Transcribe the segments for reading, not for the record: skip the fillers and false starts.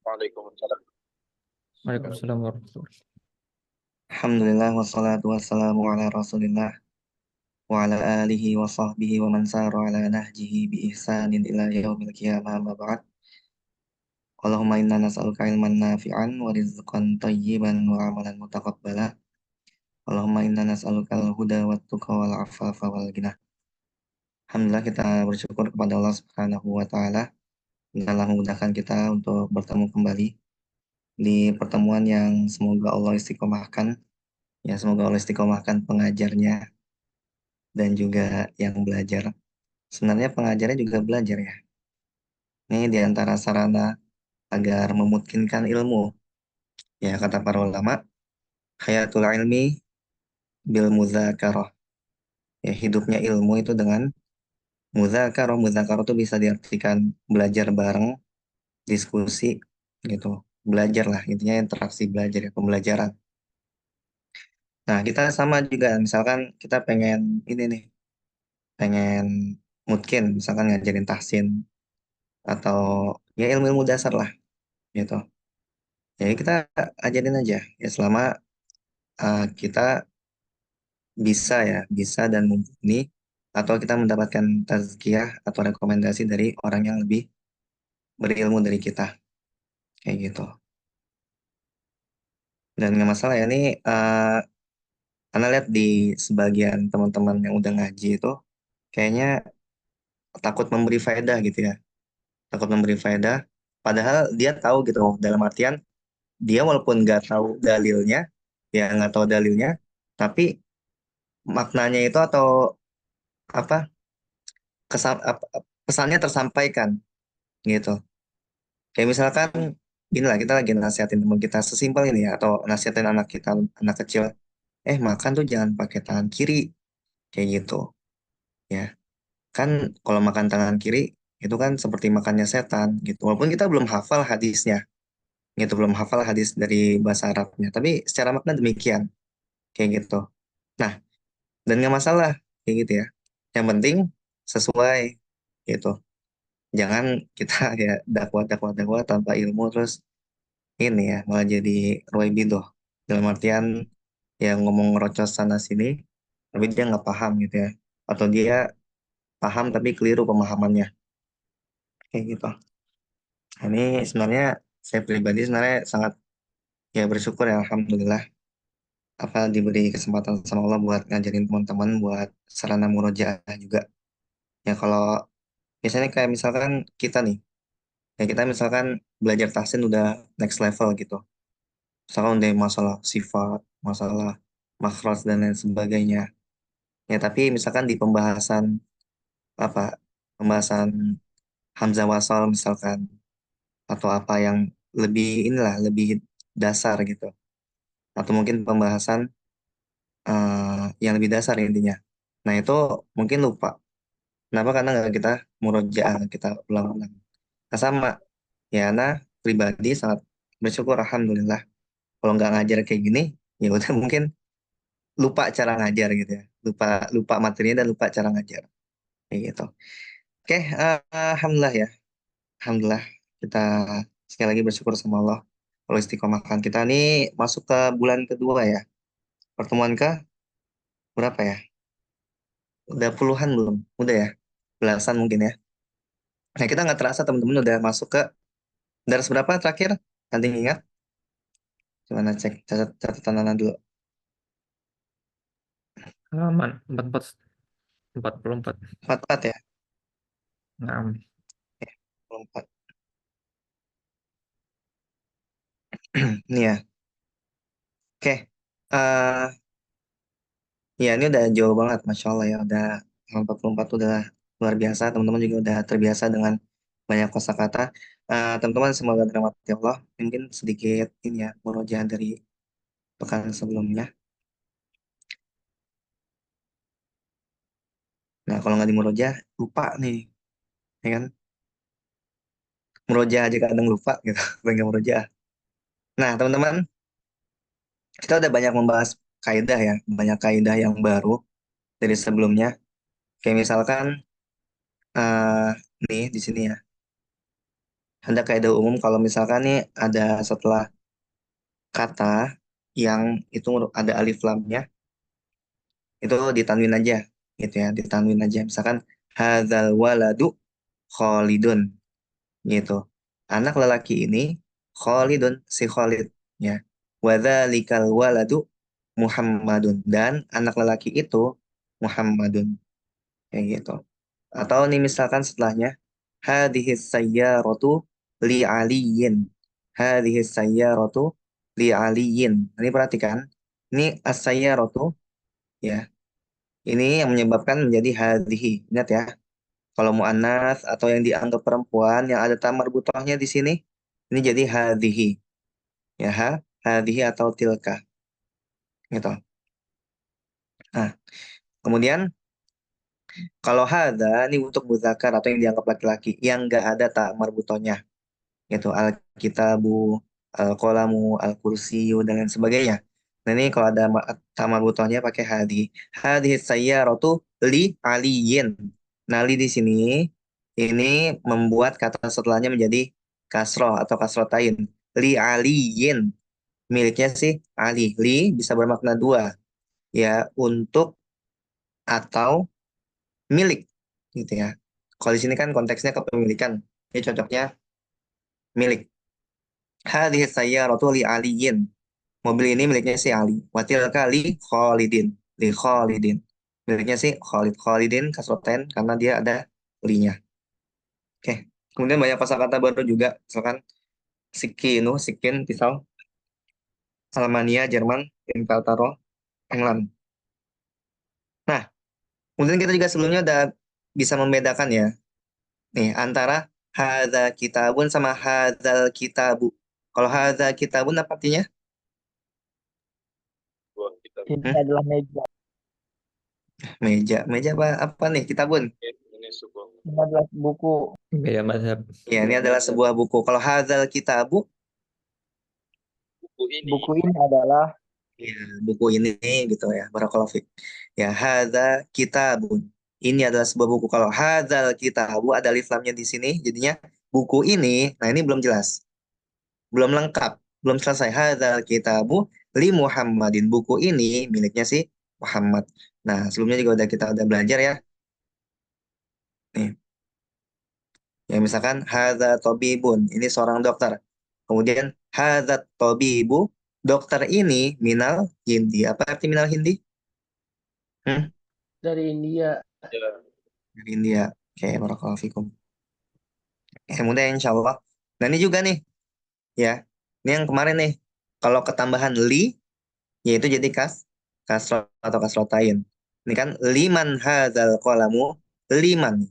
Waalaikumsalam. Waalaikumsalam warahmatullahi Alhamdulillah wassalatu wassalamu ala Rasulillah wa ala alihi wa sahbihi wa man sara ala nahjihi bi ihsanin ila yaumil qiyamah amma ba'd. Allahumma inna nas'aluka ilman nafi'an wa rizqan tayyiban wa amalan mutaqabbala. Allahumma inna nas'aluka al-huda wa tuqa wal afafa wal ghina. Alhamdulillah kita bersyukur kepada Allah Subhanahu wa taala yang telah memudahkan kita untuk bertemu kembali di pertemuan yang semoga Allah istiqomahkan. Ya, semoga Allah istiqomahkan pengajarnya dan juga yang belajar. Sebenarnya pengajarnya juga belajar ya. Ini di antara sarana agar memungkinkan ilmu. Ya, kata para ulama, hayatul ilmi bil muzakarah. Ya, hidupnya ilmu itu dengan muzakarah. Muzakarah itu bisa diartikan belajar bareng, diskusi, gitu. Belajar lah, intinya interaksi belajar ya, pembelajaran. Nah, kita sama juga, misalkan kita pengen ini nih, pengen mungkin misalkan ngajarin tahsin atau ya ilmu-ilmu dasar lah, gitu. Ya kita ajarin aja ya selama kita bisa ya, bisa dan mumpuni atau kita mendapatkan tazkiyah atau rekomendasi dari orang yang lebih berilmu dari kita kayak gitu. Dan nggak masalah ya ini Anda lihat di sebagian teman-teman yang udah ngaji itu kayaknya takut memberi faedah gitu ya, takut memberi faedah. Padahal dia tahu gitu dalam artian dia walaupun nggak tahu dalilnya, ya nggak tahu dalilnya, tapi maknanya itu atau apa pesannya tersampaikan gitu. Kayak misalkan inilah kita lagi nasihatin teman kita sesimpel ini ya, atau nasihatin anak kita, anak kecil, makan tuh jangan pakai tangan kiri kayak gitu ya. Kan kalau makan tangan kiri itu kan seperti makannya setan gitu. Walaupun kita belum hafal hadisnya, gitu belum hafal hadis dari bahasa Arabnya, tapi secara makna demikian kayak gitu. Nah, dan nggak masalah kayak gitu ya. Yang penting sesuai gitu. Jangan kita ya dakwah dakwah dakwah tanpa ilmu terus ini ya malah jadi Roy Bidoh dalam artian yang ngomong ngerocos sana sini tapi dia nggak paham gitu ya atau dia paham tapi keliru pemahamannya kayak gitu. Nah, ini sebenarnya saya pribadi sebenarnya sangat ya bersyukur ya alhamdulillah apa diberi kesempatan sama Allah buat ngajarin teman-teman buat sarana murojaah juga ya. Kalau misalnya kayak misalkan kita nih ya kita misalkan belajar tahsin udah next level gitu. Misalkan dari masalah sifat, masalah makhraj dan lain sebagainya. Ya, tapi misalkan di pembahasan apa? Pembahasan hamzah wasal misalkan atau apa yang lebih inilah lebih dasar gitu. Atau mungkin pembahasan yang lebih dasar intinya. Nah, itu mungkin lupa. Kenapa? Karena nggak kita murojaah, kita ulang-ulang. Nah, sama. Ya, nah pribadi sangat bersyukur alhamdulillah. Kalau nggak ngajar kayak gini, ya udah mungkin lupa cara ngajar gitu ya, lupa lupa materinya dan lupa cara ngajar kayak gitu. Oke, alhamdulillah ya, alhamdulillah kita sekali lagi bersyukur sama Allah kalau istiqomahkan kita ini masuk ke bulan kedua ya, pertemuan ke berapa ya, udah puluhan belum, udah ya belasan mungkin ya. Nah kita nggak terasa teman-teman udah masuk ke dars berapa terakhir, nanti ingat gimana cek catatan Nana dulu. Halaman 44. 44 ya. Nah, 44. Ini ya, oke. eh Ya, ini udah jauh banget, Masya Allah ya. Udah 44 udah luar biasa. Teman-teman juga udah terbiasa dengan banyak kosakata. Teman-teman semoga dirahmati Allah. Mungkin sedikit ini ya, murojaah dari pekan sebelumnya. Nah, kalau nggak di murojaah, lupa nih. Ya kan? Murojaah aja kadang lupa gitu. Nggak murojaah. Nah, teman-teman, kita udah banyak membahas kaidah ya. Banyak kaidah yang baru dari sebelumnya. Kayak misalkan, eh nih di sini ya. Ada kaidah umum kalau misalkan nih ada setelah kata yang itu ada alif lamnya, itu ditanwin aja gitu ya, ditanwin aja. Misalkan hadzal waladu Khalidun gitu. Anak lelaki ini Khalidun, si Khalid ya. Wadzalikal waladu Muhammadun, dan anak lelaki itu Muhammadun, kayak gitu. Atau nih misalkan setelahnya hadhis sayyaratu li aliyin. Hadhis sayyaratu li aliyin. Ini perhatikan. Ini as-sayyaratu ya. Ini yang menyebabkan menjadi hadhihi. Ingat ya. Kalau mu'annas atau yang dianggap perempuan yang ada tamar butohnya di sini, ini jadi hadhihi. Ya, hadhihi atau tilka. Gitu. Nah, kemudian kalau hada ini untuk muzakkar atau yang dianggap laki-laki yang enggak ada tamar butohnya. Gitu, al-kitabu, al-qalamu, al-kursiyu, dan lain sebagainya. Nah, ini kalau ada tamar butohnya pakai hadi. Hadi sayyaratu li aliyin. Nah, li di sini ini membuat kata setelahnya menjadi kasroh atau kasrotain. Li aliyin. Miliknya sih Ali. Li bisa bermakna dua. Ya, untuk atau milik. Gitu ya. Kalau di sini kan konteksnya kepemilikan. Ini cocoknya milik. Hadhihi sayyaratu li aliyin. Mobil ini miliknya si Ali. Watil kali Khalidin. Li Khalidin. Miliknya si Khalid. Khalidin kasroten karena dia ada linya. Oke. Kemudian banyak kosakata baru juga. Misalkan Sikinu, Sikin, pisau. Almania, Jerman. Inkaltaro, England. Nah, kemudian kita juga sebelumnya udah bisa membedakan ya. Nih, antara hadza kitabun sama hadzal kitabu. Kalau hadza kitabun apa artinya? Ini Hmm? adalah meja. Meja. Meja apa, apa nih? Kitabun. Ini adalah buku. Beda mazhab. Ya, ini adalah sebuah buku. Kalau hadzal kitabu, Buku ini adalah ya, buku ini gitu ya, barakallahu fiik. Ya, hadza kitabun. Ini adalah sebuah buku. Kalau hadzal kitabu ada alif lamnya di sini, jadinya buku ini. Nah, ini belum jelas, belum lengkap, belum selesai. Hadzal kitabu li Muhammadin. Buku ini miliknya si Muhammad. Nah, sebelumnya juga kita udah belajar ya. Nih, ya misalkan hadza tabibun. Ini seorang dokter. Kemudian hadza tabibu, dokter ini minal Hindi. Apa arti minal Hindi? Hmm? dari India. Dari India. Oke, barakallahu fikum. Mudah insya Allah. Nah ini juga nih, ya. Ini yang kemarin nih. Kalau ketambahan li, yaitu jadi kasro atau kasrotain. Ini kan liman hadzal qalamu, liman.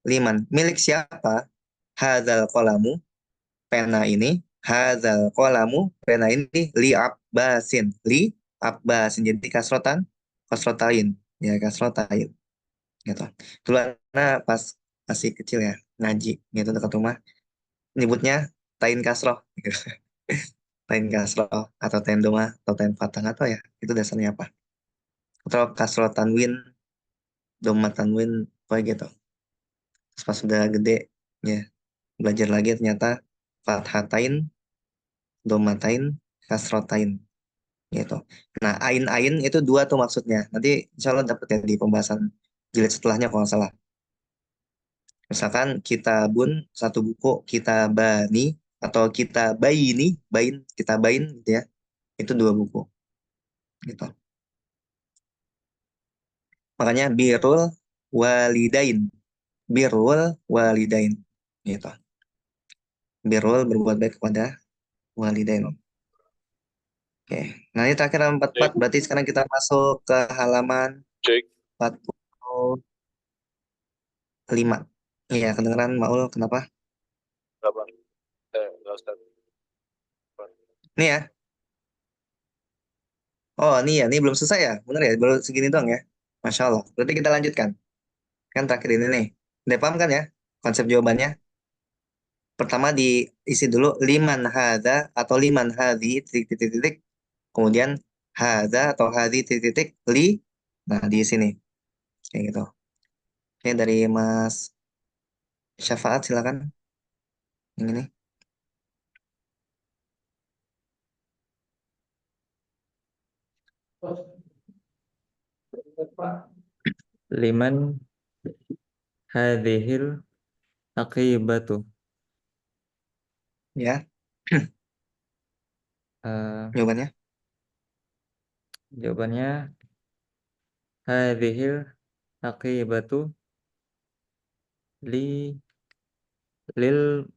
Liman. Milik siapa? Hadzal qalamu, pena ini. Hadzal qalamu, pena ini. Li Abbasin. Li Abbasin. Jadi kasrotain. Ya, kasrotain. Gitu. Dulu anak pas masih kecil ya, ngaji gitu dekat rumah, nyebutnya tain kasroh gitu. Tain kasroh atau tain doma atau tain fatah atau ya itu dasarnya apa, atau kasroh tanwin, doma tanwin, apa gitu. Terus pas sudah gede ya belajar lagi ternyata fathatain, domatain, kasrotain gitu. Nah ain itu dua tuh maksudnya, nanti insya Allah dapat ya di pembahasan jilid setelahnya kalau nggak salah. Misalkan kitabun satu buku, kitabani atau kitabaini, kitabain gitu ya. Itu dua buku gitu. Makanya birrul walidain, birrul walidain gitu. Birrul berbuat baik kepada walidain. Oke. Nah, ini terakhir halaman 44, berarti sekarang kita masuk ke halaman 45. Iya, kedengeran Maul kenapa? Ini ya. Oh, ini ya, ini belum selesai ya. Bener ya, baru segini doang ya. Masya Allah. Berarti kita lanjutkan. Kan terakhir ini nih. Udah paham kan ya konsep jawabannya? Pertama diisi dulu liman hadza atau liman hadhi titik titik titik. Kemudian hadza atau hadhi titik titik li. Nah, di sini kayak gitu. Oke, dari Mas Syafaat silakan. Yang ini. Liman hadhil aqibatu. Ya, Eh, jawabannya. jawabannya hadhil aqibatu li lil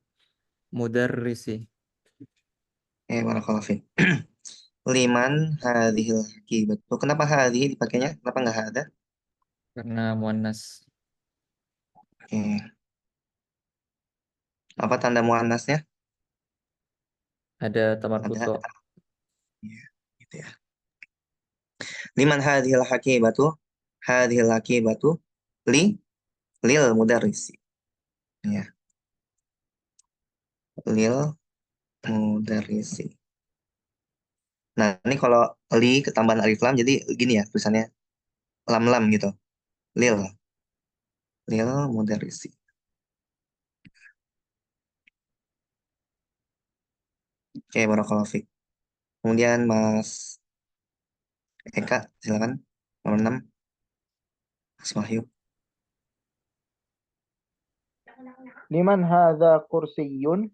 mudarrisi. Barakallahu fiik. Liman hadhil aqibatu. Kenapa hadhi dipakainya? Kenapa nggak hada? Karena muannas. Oke. Apa tanda muannasnya? Ada tamar Ada. buto. Ya, gitu ya. Liman hadhil aqibatu. Hadhil aqibatu li lil mudarrisi. Ya, lil mudarrisi. Nah, ini kalau li ketambahan alif lam jadi gini ya tulisannya lam lam gitu. Lil, lil mudarrisi. Oke, barakallahu fiik. Kemudian Mas Eka, silakan. Nomor 6, Mas Wahyu. Liman hadza kursiyun.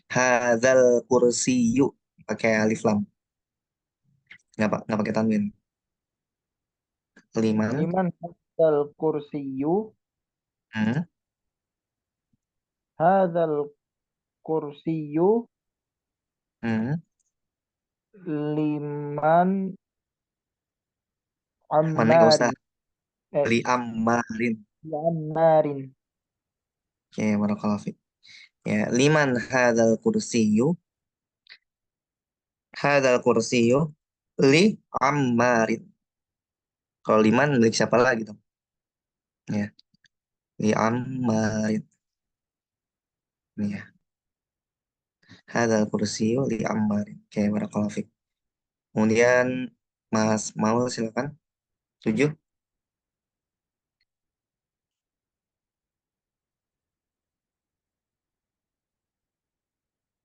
Hadzal kursiyu pakai alif lam. Nggak pakai tanwin. Liman. Liman hadzal kursiyu. Hmm, Hadzal kursiyu hmm. liman Mana nggak usah. ammarin. Li ammarin. Ammarin. Oke, barakallahu fiik. Ya, liman hadzal kursiyu. Hadzal kursiyu li ammarin. Kalau liman milik siapa lagi tuh? Ya, li ammarin. Ini ya. Hadzal kursiyu li ammarin. Oke, barakallahu fiik. Kemudian Mas Maul silakan. 7.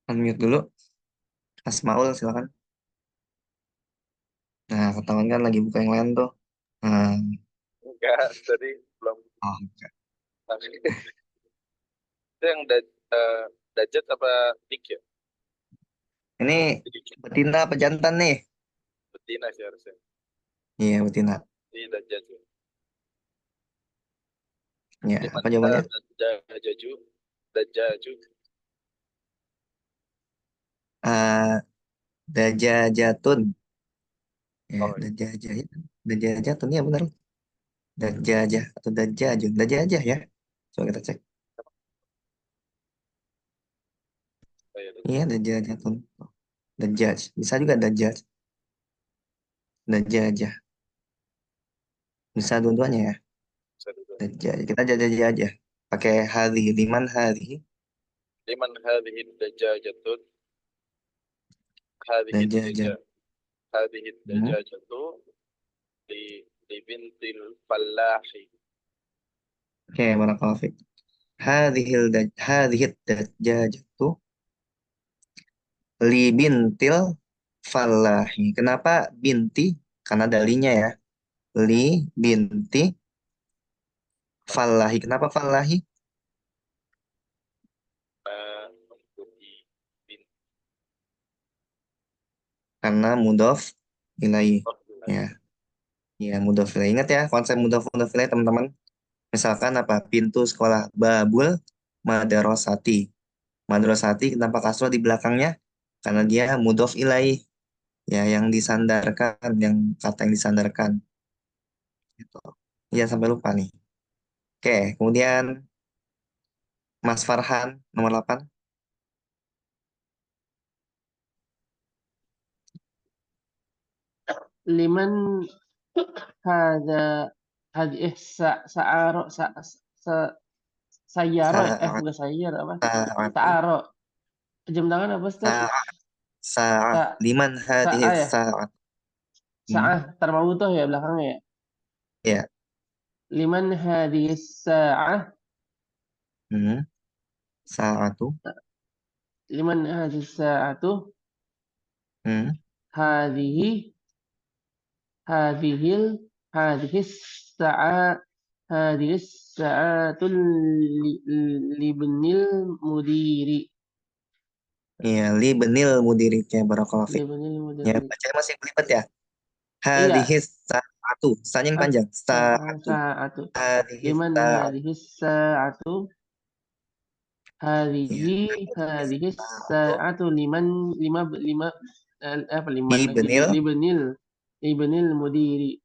Unmute dulu. Mas Maul silakan. Nah, ketahuan kan lagi buka yang lain tuh. Nah, Enggak, tadi belum. oh, enggak. Itu yang dajat apa dik ya? Ini Dik. betina apa jantan nih? Betina sih harusnya. Iya, betina. Di dajat. Ya, Di apa mana jawabannya? dajaju? Dajaju. Ah, dajajatun. Ya, Oh, iya. dajajah. Ya. Dajajatun, ya benar. Dajajah atau dajajun. Dajajah ya. Coba kita cek. Oh, iya, Iya, dajajatun. Dajaj. Bisa juga dajaj. Dajajah. Bisa dua-duanya ya. Bisa dulu. Dajaj. Kita jajajah aja. Pakai hari. Liman hari. Liman hadhihi dajajatun. Hadhihi Dajajah. dajajah. Hadhihi Hmm. dajajatu di bintil fallahi. Oke, barakallahu fiik. Hadhil dajjajatu li bintil falahi. Kenapa binti? Karena dalinya ya. Li binti falahi. Kenapa falahi? Untuk di bin. Karena mudhof ilaih. Oh, Ya, ya mudhof ilaih. Ingat ya konsep mudhof ilaih teman-teman. Misalkan apa? Pintu sekolah babul madarosati. Madrasati kenapa kasroh di belakangnya? Karena dia mudhof ilaih. Ya, yang disandarkan, yang kata yang disandarkan. Gitu. Ya, sampai lupa nih. Oke, kemudian Mas Farhan, nomor 8. Liman hada hadi saaro sa sayaro ya Sa'at, bukan sayar apa sa'atu, saaro jam tangan apa Ustaz sa'at, sa'ah. sa Liman hadhihi saah ya sa'at. saah Hmm, tarmabutoh ya belakangnya ya ya. liman hadhihi saah Hmm. Sa'atu. Liman hadhihi sa'atu? Hmm. Hadhihi hadhil hadhihi sa'a hadhihi sa'atul libnil mudiri. Iya, li benil mudiri ya barakallahu fik. Libnil Ya, mudiri. bacanya masih belibet ya. Iya. Hadhis sa'atu. Sa'nya yang panjang. Sa'atu. Sa'atu. Hadhis Liman sa'atu. hadhihi sa'atu? Iya. Hadhihi sa'atu liman lima apa liman Li lagi benil. libnil mudiri.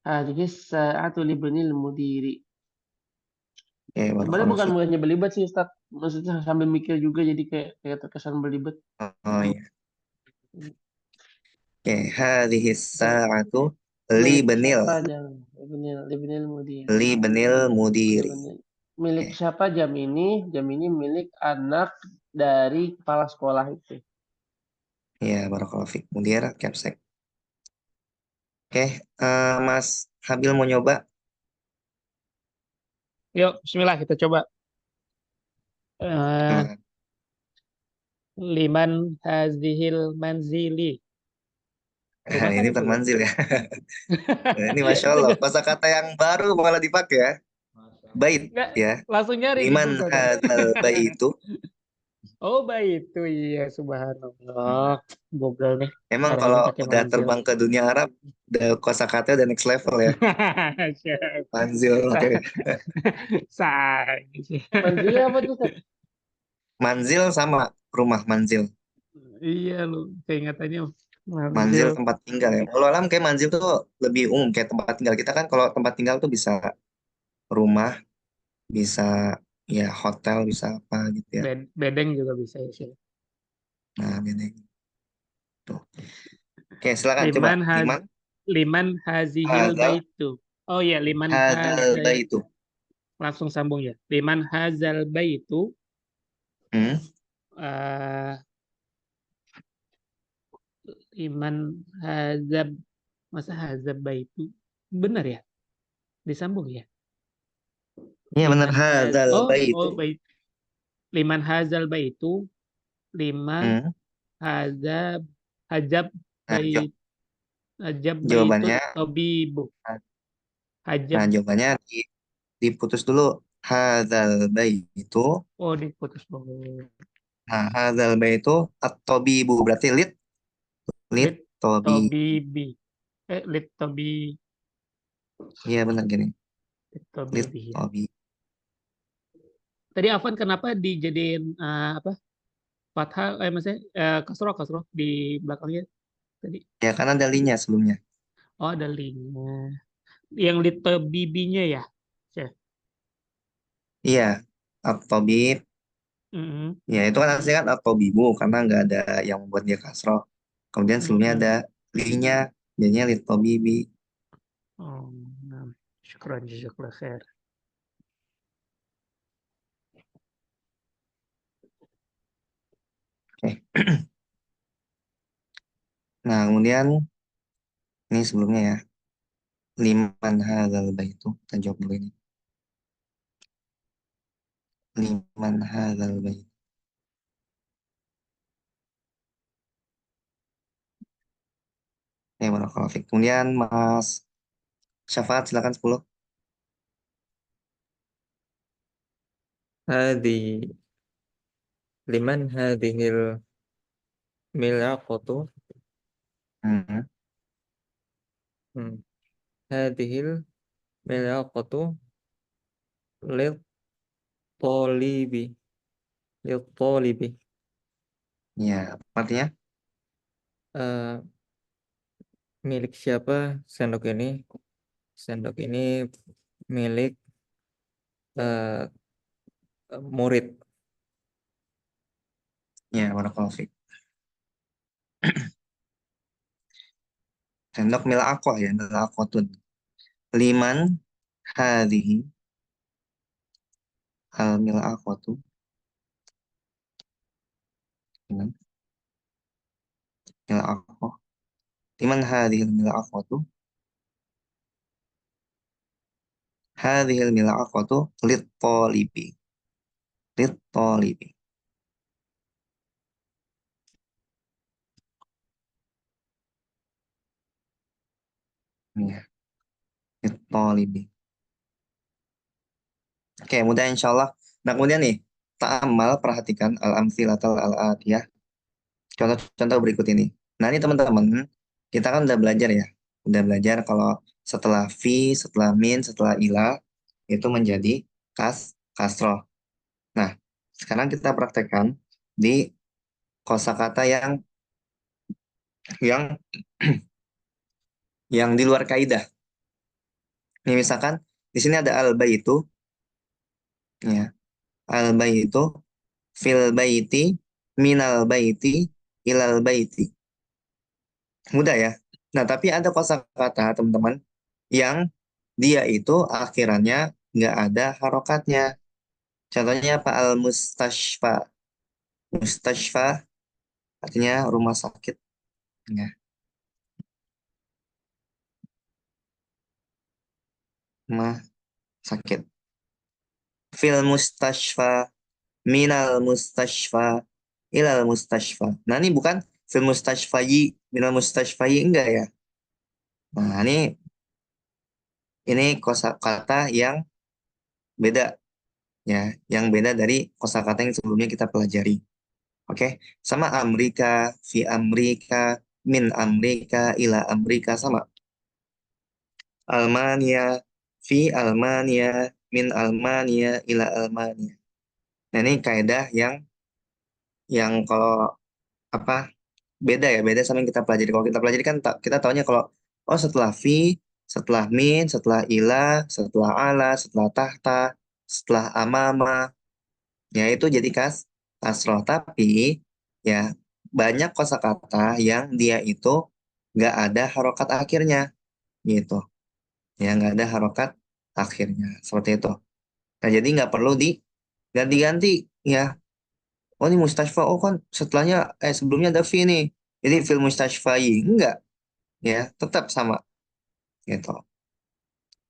Hadhihi sa'atu libnil mudiri. Ya, Sebenarnya barakallahu bukan fik. bukannya belibet sih Ustaz. Maksudnya sambil mikir juga jadi kayak terkesan belibet. Oh iya. Oke, hadhis sa'atu li Milik benil. siapa jam? Libnil mudiri. Li benil mudiri. Milik Oke. siapa jam ini? Jam ini milik anak dari kepala sekolah itu. Ya, barakallahu fik. Mudir capsek. Oke, Mas Habil mau nyoba? Yuk, bismillah kita coba. Eh, Nah, liman hazihil manzili. Rumah kan ini itu ya? termanzil ya. Ini Masya Allah, kosakata yang baru malah dipakai ya. Bait Nggak, ya. langsung nyari di Liman Google. hadzal baitu. Oh, baik itu. Iya, subhanallah. Google nih. Emang Hari ini kalau pakai udah manzil. terbang ke dunia Arab, udah kosakata udah next level ya. Siap. Manzil, oke. Say. Manzilnya apa tuh Ustaz? Manzil sama rumah manzil. Iya lu, keingatannya Manzil manzil. tempat tinggal ya. Kalau alam kayak manzil tuh lebih umum kayak tempat tinggal kita kan. Kalau tempat tinggal tuh bisa rumah, bisa ya hotel, bisa apa gitu ya. Bedeng juga bisa ya sih. Nah, ini tuh. Oke, silakan coba. Liman hazihil Hadzal baitu. Oh iya, liman hadzal baitu. langsung sambung ya. Liman hazal baitu. Hmm. eh liman hazab, masa hazab baitu benar ya, disambung ya. Iya benar Liman hadzal baitu. bait. Liman hazal baitu, liman Hmm. hazab hajab Nah, bait hajab baitut jawabannya, tabibu. Hajab, nah jawabannya diputus dulu. Hadzal baitu. oh diputus dulu. Nah, hadzal baitu at-tabibu berarti lit Lit tobi. tabibi. Lit tabi Iya benar gini. lit Lit tabibi ya. tobi. Tadi Afan kenapa dijadiin apa? Fathah, maksudnya kasroh di belakangnya tadi. Ya kan ada linya sebelumnya. Oh, ada linknya. Yang little bibinya ya, Chef. Iya, at-tabib. Mm-mm. Ya itu kan aslinya kan at-tabibu karena nggak ada yang membuat dia kasroh. Kemudian sebelumnya ada Mm-mm. linya, jadinya lit tobibi. Oh, nah. Syukran, jazakallah khair. Oke. Nah kemudian ini sebelumnya ya. Liman hadzal baitu. Kita jawab dulu ini. Liman hadzal baitu. Ya barakallahu fiik. Kemudian Mas Syafaat silakan 10. Hadi liman hadhil milaqatu. Hmm. Hadhil milaqatu lit tolibi. Lit tolibi. Ya, artinya Eh, milik siapa sendok ini? Sendok ini milik eh, murid. ya barakallahu fiik. Sendok milaqah ya, milaqatun. Liman hadhihi al milaqatu. Milaqah. Liman hadhihi al milaqatu. Hadhihi al milaqatu lit talibi. Lit-tolibi. Ya, lit-tolibi. Oke, mudah insya Allah. Nah, kemudian nih, ta'amal, perhatikan al-amthilatal al-atiyah. Contoh-contoh berikut ini. Nah, ini teman-teman, kita kan udah belajar ya. Udah belajar kalau setelah fi, setelah min, setelah ila, itu menjadi kasroh. Nah, sekarang kita praktekkan di kosakata yang yang di luar kaidah. Ini misalkan di sini ada al-baitu, ya. Al-baitu fil baiti minal baiti ilal baiti. Mudah ya. Nah, tapi ada kosakata teman-teman yang dia itu akhirannya nggak ada harokatnya. Contohnya apa? Al-mustashfa. Mustashfa artinya rumah sakit. Ya. Rumah sakit. Fil mustashfa, minal mustashfa, ilal mustashfa. Nah, ini bukan fil mustashfayi, minal mustashfayi, enggak ya. Nah, ini kosakata yang beda ya, yang beda dari kosakata yang sebelumnya kita pelajari. Oke, sama Amerika, fi Amerika, min Amerika, ila Amerika sama. Almania, fi Almania, min Almania, ila Almania. Nah, ini kaidah yang kalau apa beda ya, beda sama yang kita pelajari. Kalau kita pelajari kan kita taunya kalau oh setelah fi, setelah min, setelah ila, setelah ala, setelah tahta, setelah amama, ya itu jadi kasroh. Tapi ya banyak kosakata yang dia itu nggak ada harokat akhirnya gitu. Ya nggak ada harokat akhirnya seperti itu. Nah jadi nggak perlu diganti-ganti ya. Oh ini mustashfa, oh kan setelahnya sebelumnya ada fi nih. Jadi fil mustashfai enggak ya, tetap sama gitu.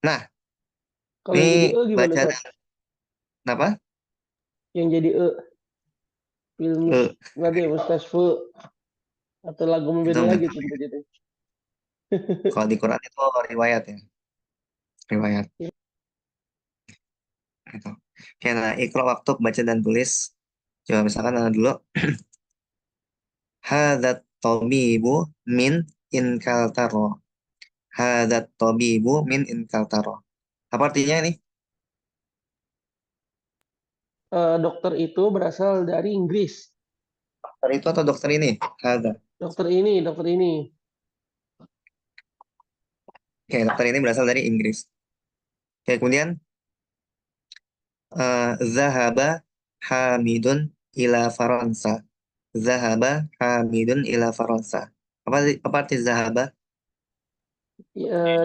Nah, Kalau yang jadi ini gimana, bacaan Ustaz? apa? Yang jadi filmus Eh, berarti mustasfu atau lagu itu beda nggak lagi tahu. tentu gitu. Kalau di Quran itu riwayat ya, riwayat gitu. Oke, nah ikro waktu baca dan tulis. Coba misalkan dulu. Hadat tobibu min inkaltaro. Hadat tobibu min inkaltaro. Apa artinya ini? Dokter itu berasal dari Inggris. Dokter itu atau dokter ini? Hadat. Dokter ini. Oke, dokter ini berasal dari Inggris. Oke, kemudian Zahaba Hamidun ila Faransa. Zahaba Hamidun ila Faransa. Apa arti Zahaba?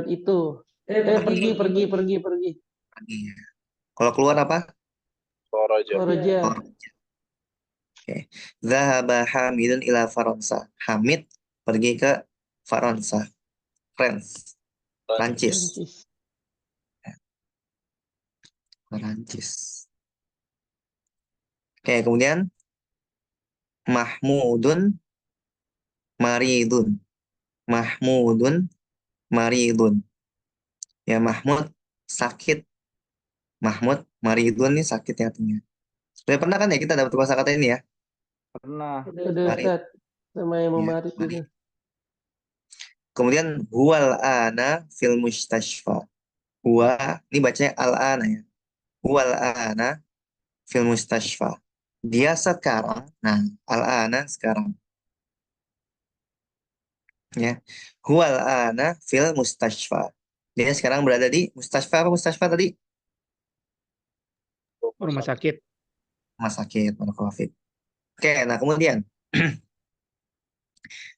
Itu. Pergi. Iya. Kalau keluar apa? Koroja. Koroja. Oh, oke. Zahaba Hamidun ila Faransa. Hamid pergi ke Faransa. France. Prancis. Prancis. Prancis. Oke, kemudian Mahmudun Maridun. Mahmudun Maridun. Ya, Mahmud sakit. Mahmud Maridun ini sakit ya artinya. Sudah pernah kan ya kita dapat kosakata ini ya? Pernah. Udah Marid. Ustaz. Sama yang Ya, memarit Marid. gitu. Kemudian huwal ana fil mustashfa. Huwa, ini bacanya al-ana ya. Huwal ana fil mustashfa. Dia sekarang, nah al-ana sekarang. Ya. Huwal ana fil mustashfa. Dia sekarang berada di mustashfa apa mustashfa tadi? Rumah sakit. Rumah sakit, barakallahu fiik. Oke, nah kemudian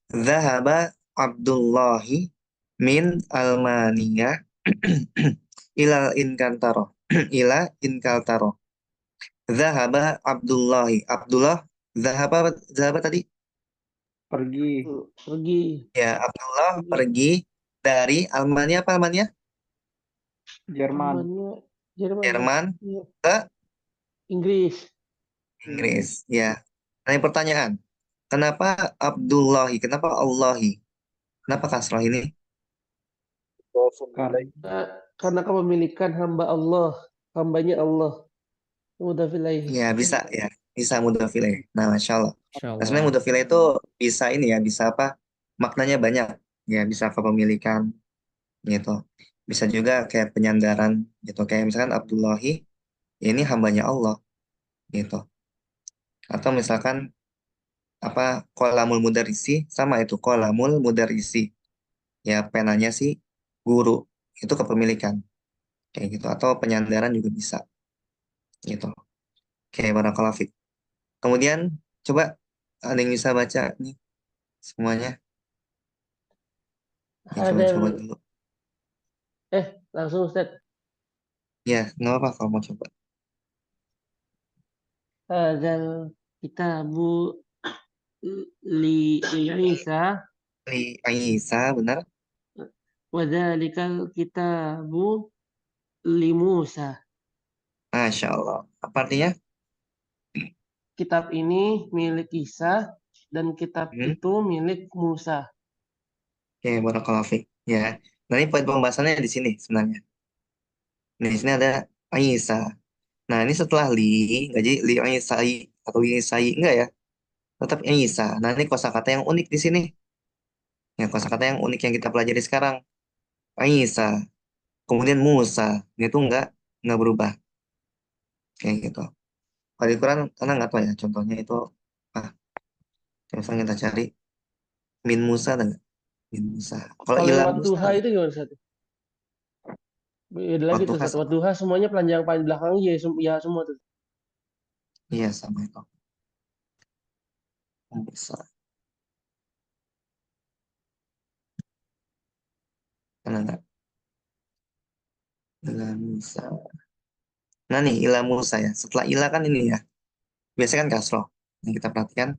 Zahaba Abdullahi min Almania ilal inkantaro. Ila inkantaro. Zahaba Abdullahi. Abdullah zahaba tadi? Pergi. Pergi. Ya, Abdullah pergi dari Almania apa Almania? Jerman. Jerman. Jerman Iya. ke Inggris. Inggris. Ya. Nah, ini pertanyaan. Kenapa Abdullahi? Kenapa Allahi? Kenapa kasrah ini? Karena Karena kepemilikan hamba Allah, hambanya Allah. Mudhaf ilaih. Ya, bisa ya. Bisa mudhaf ilaih. Nah, Masya Allah. Insya Nah, sebenarnya Allah. mudhaf ilaih itu bisa ini ya, bisa apa? Maknanya banyak. Ya, bisa kepemilikan gitu. Bisa juga kayak penyandaran gitu. Kayak misalkan Abdullahi, ya ini hambanya Allah gitu. Atau misalkan apa kolamul mudarisi sama itu kolamul mudarisi. Ya, penanya si guru. Itu kepemilikan. Kayak gitu. Atau penyandaran juga bisa gitu. Kayak barakallahu fik. Kemudian coba ada yang bisa baca nih semuanya. Ya, coba-coba Hadal, dulu. langsung Ustaz. Ya, nggak apa-apa kalau mau coba. Hadal kitabu li Isa Li Aisyah, benar? wa dzalikal kitabu li Musa. Masya Allah. Apa artinya? Kitab ini milik Isa dan kitab Hmm? itu milik Musa. Oke, barakallahu fik. Ya. Nah, ini poin pembahasannya di sini sebenarnya. Nah, di sini ada Aisyah. Nah, ini setelah li, nggak jadi li Aisyah atau li Aisyah, enggak ya? Tetap Aisyah. Nah, ini kosakata yang unik di sini. Ya, kosakata yang unik yang kita pelajari sekarang. Aisyah. Kemudian Musa. Ini tuh nggak berubah. Kayak gitu. Kalau di Quran, karena nggak tahu ya. Contohnya itu, ah, misalnya kita cari min Musa ada nggak? Min Musa. Kalau Kalau yang ilah Musa Wadduha ada. itu gimana Ustaz? Beda lagi Waktu tuh Ustaz. Wadduha semuanya panjang paling belakang ya, ya semua tuh. iya sama itu. Musa. Karena nggak ilah Musa. Nah nih ilah Musa ya. Setelah ilah kan ini ya. Biasanya kan kasroh. Yang kita perhatikan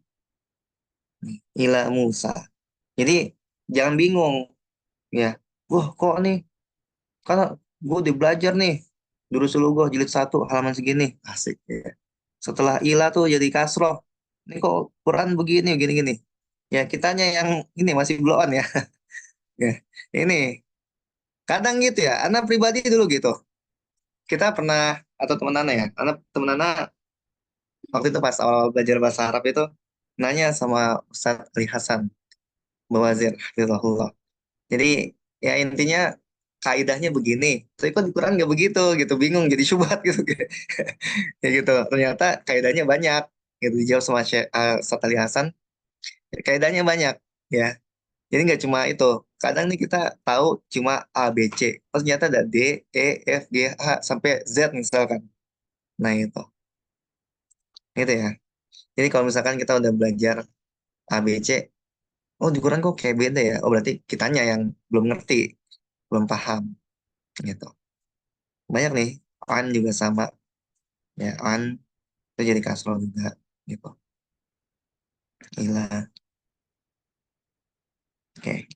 nih, ilah Musa. Jadi jangan bingung ya. Wah kok nih? Karena gue udah belajar nih. Dulu sulu gue jilid 1 halaman segini. Asik ya. Setelah ilah tuh jadi kasroh. Ini kok Quran begini gini-gini. Ya kitanya yang ini masih blow on ya. Ya, ini kadang gitu ya. Anak pribadi dulu gitu. Kita pernah atau teman Ana ya. Anak teman Ana waktu itu pas awal belajar bahasa Arab itu nanya sama Ustadz Ali Hasan Bawazir Hafizahullah. Jadi ya intinya kaidahnya begini. Tapi kok di Quran nggak begitu gitu, bingung jadi syubhat gitu. Ya gitu. Ternyata kaidahnya banyak. Gitu dijawab sama Ustadz Ali Hasan. Kaidahnya banyak ya. Jadi nggak cuma itu. Kadang nih kita tahu cuma A, B, C. Terus ternyata ada D, E, F, G, H, sampai Z misalkan. Nah itu. Gitu ya. Jadi kalau misalkan kita udah belajar A, B, C, oh di Quran kok kayak beda ya. Oh berarti kitanya yang belum ngerti, belum paham. Gitu. Banyak nih. An juga sama. Ya, an itu jadi kasroh juga. Gitu. Gila. Oke.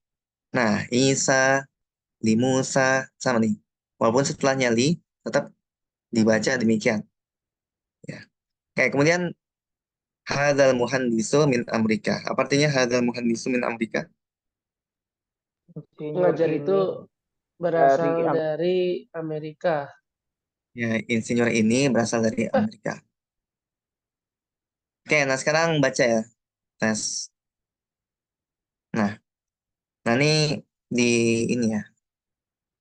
Nah, Isa, di Musa, sama nih. Walaupun setelahnya li, tetap dibaca demikian. Ya. Oke, kemudian hadal muhandisu min Amerika. Apa artinya hadal muhandisu min Amerika? insinyur Pengajar ini itu berasal dari dari Amerika. Ya, insinyur ini berasal dari Amerika. Oke, nah sekarang baca ya. Tes. Nah, nah ini di ini ya.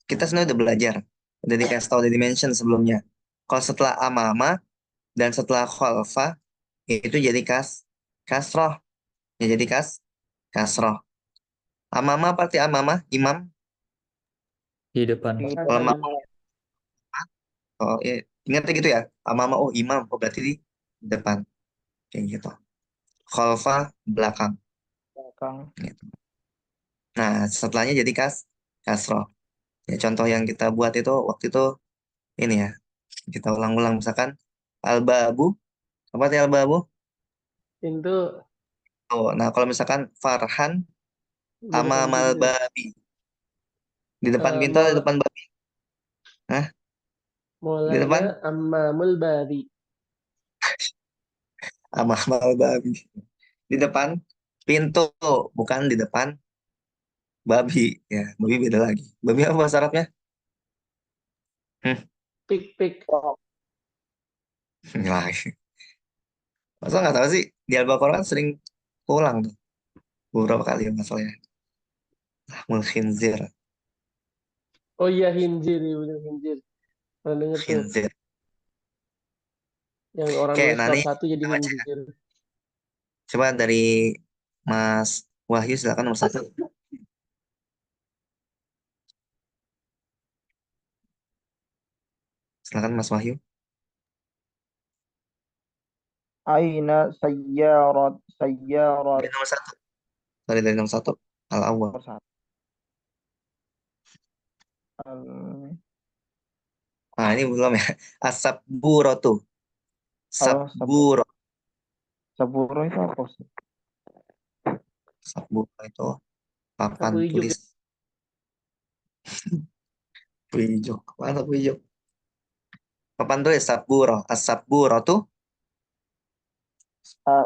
Kita sebenarnya udah belajar. Udah dikasih tahu, udah dimention sebelumnya. Kalau setelah amama dan setelah khalfa, itu jadi kasroh. Ya jadi kasroh. Amama apa arti amama? Imam. Di depan. di Kalau Kanan. mama, oh, ya, ingatnya gitu ya. Amama, oh imam. Oh berarti di depan. Kayak gitu. Khalfa, belakang. belakang. Gitu. Nah, setelahnya jadi kasroh. Ya, contoh yang kita buat itu waktu itu ini ya. Kita ulang-ulang misalkan al-babu. Apa arti al-babu? Pintu Oh, nah kalau misalkan Farhan di depan amamal pintu. babi. Di depan pintu atau di depan babi? Hah? Di Mulanya depan? Ammamul Bari. Amal babi. Di depan pintu, bukan di depan babi. Ya, babi beda lagi. Babi apa bahasa Arabnya? Hmm, Pik. ini lagi. Masa nggak tahu sih? Di Al-Baqarah kan sering ulang tuh. Beberapa kali masalahnya. Lahmul khinzir. Oh iya hinjir, iya bener hinjir. Pernah denger tuh. Khinzir. Yang orang Oke, nulis nah bab ini satu jadi kita baca. hinjir. Coba dari Mas Wahyu silakan nomor 1. Silakan Mas Wahyu. Aina sayyarat Dari nomor 1. Dari nomor 1. Al-awwal. satu. Al, Nah, ini belum ya. As-sabburatu. al Sabburo. saburo itu apa sih? Sabburo itu papan Sapu hijau. tulis. Sapu hijau. Mana sapu hijau? Papan tulis sabburo. As-sabburatu.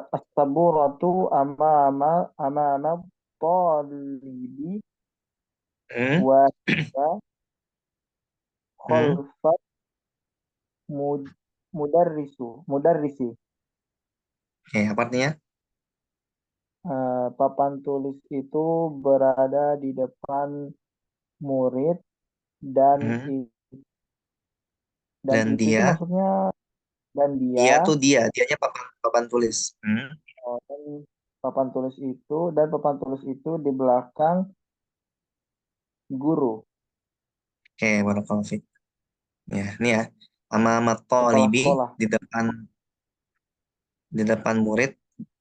As-saburatu amama talibi Hmm. wa hiya Hmm. khalfat mudarrisi. Oke, apa artinya? Papan tulis itu berada di depan murid dan Hmm. i- dan Dan itu tuh dia, maksudnya dan dia dia tuh dianya papan tulis. Hmm. dan papan tulis itu di belakang guru Oke, barakallahu fiik. Ya, ini ya. Amamat kepala talibi sekolah. di depan murid.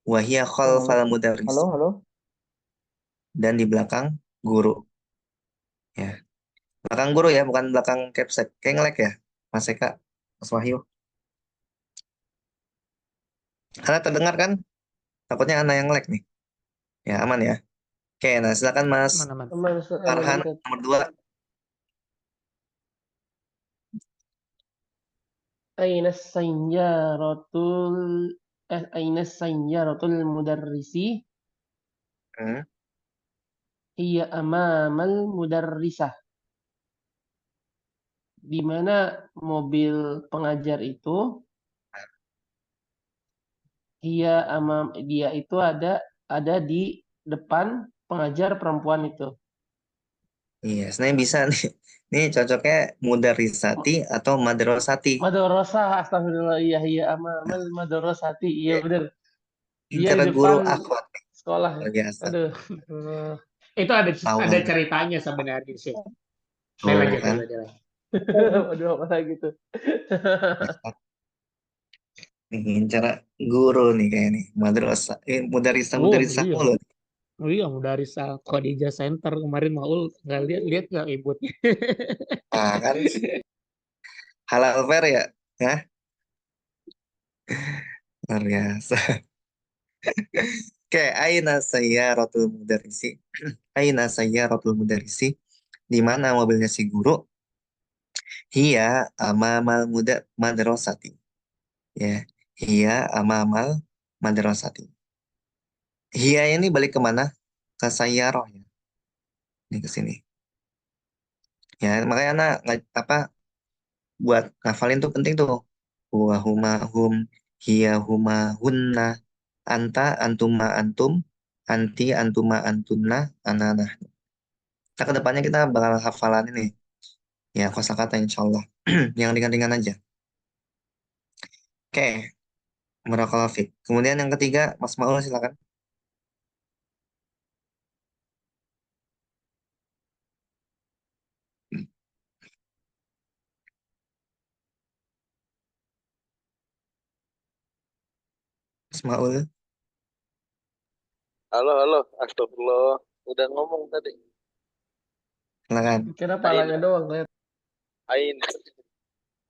Wahia Oh, halo, khalfal mudarris. halo. Dan di belakang guru. Ya. Belakang guru ya, bukan belakang capsek. Kayak ngelek ya, Mas Eka, Mas Wahyu. Karena terdengar kan, takutnya anak yang ngelek nih. Ya, aman ya. Oke, nah silakan Mas Aman-aman. Aman, Ustaz, aman, Farhan Ustaz. nomor 2. Aina sayyaratul Aina sayyaratul mudarrisi Hmm. hiya amamal mudarrisah. Di mana mobil pengajar itu dia itu ada di depan pengajar perempuan itu. Iya, sebenarnya bisa nih. Ini cocoknya mudarisati atau madrasati. Madrasah, astagfirullah, iya amamal madrasati, iya Oke. benar. Dia Pinter di guru depan akhwat nih, sekolah. luar biasa. Aduh. Itu Tahu ada banget. ceritanya sebenarnya sih. Tuh Lanjut, kan. lanjut. Aduh, apa lagi tuh? Nih, cara guru nih kayak nih. Madrasah. Oh Mudarisah iya, mulu. oh iya dari Khadijah Center kemarin Maul nggak lihat nggak ibutnya. Nah, kan halal fair ya. Hah? Luar biasa. Oke, aina sayyaratul mudarisi. Aina sayyaratul mudarisi. Di mana mobilnya si guru? Hiya amamal madrasati. Ya. Hiya amamal madrasati. Hiya ini balik kemana? Ke sayyarah ya. Ini ke sini. Ya, makanya anak apa buat ngafalin tuh penting tuh. Huwa huma hum, hiya huma hunna, anta antuma antum, anti antuma antunna, anana. Nah, ke depannya kita bakal hafalan ini. Ya, kosakata insya Allah. Yang ringan-ringan aja. Oke, barakallahu fiik. Kemudian yang ketiga, Mas Maul silakan. Mas Maul, Halo, halo. Astagfirullah. Udah ngomong tadi. silakan. Kira Aina, palanya doang lihat. aina,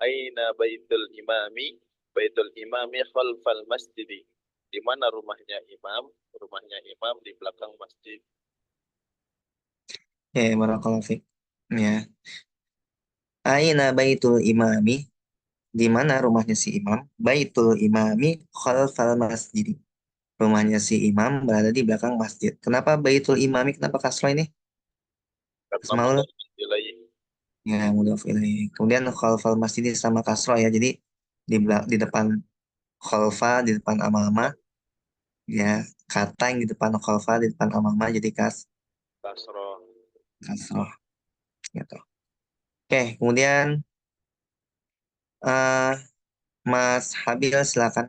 aina baitul imami khalfal masjidi. Di mana rumahnya imam? Rumahnya imam di belakang masjid. Ya, barakallahu fiik. Ya. Aina baitul imami. di mana rumahnya si imam, baitul imami khalfal masjid. Rumahnya si imam berada di belakang masjid. Kenapa baitul imami? Kenapa kasroh ini? Karena Asmaul. mudhaf ilaih. Ya, mudhaf ilaih. Kemudian khalfal masjid sama kasroh ya. Jadi di depan khalfa, di depan amama, ya kata yang di depan khalfa, di depan amama jadi Kasroh. kasroh gitu. Oke, kemudian eh Mas Habil silakan.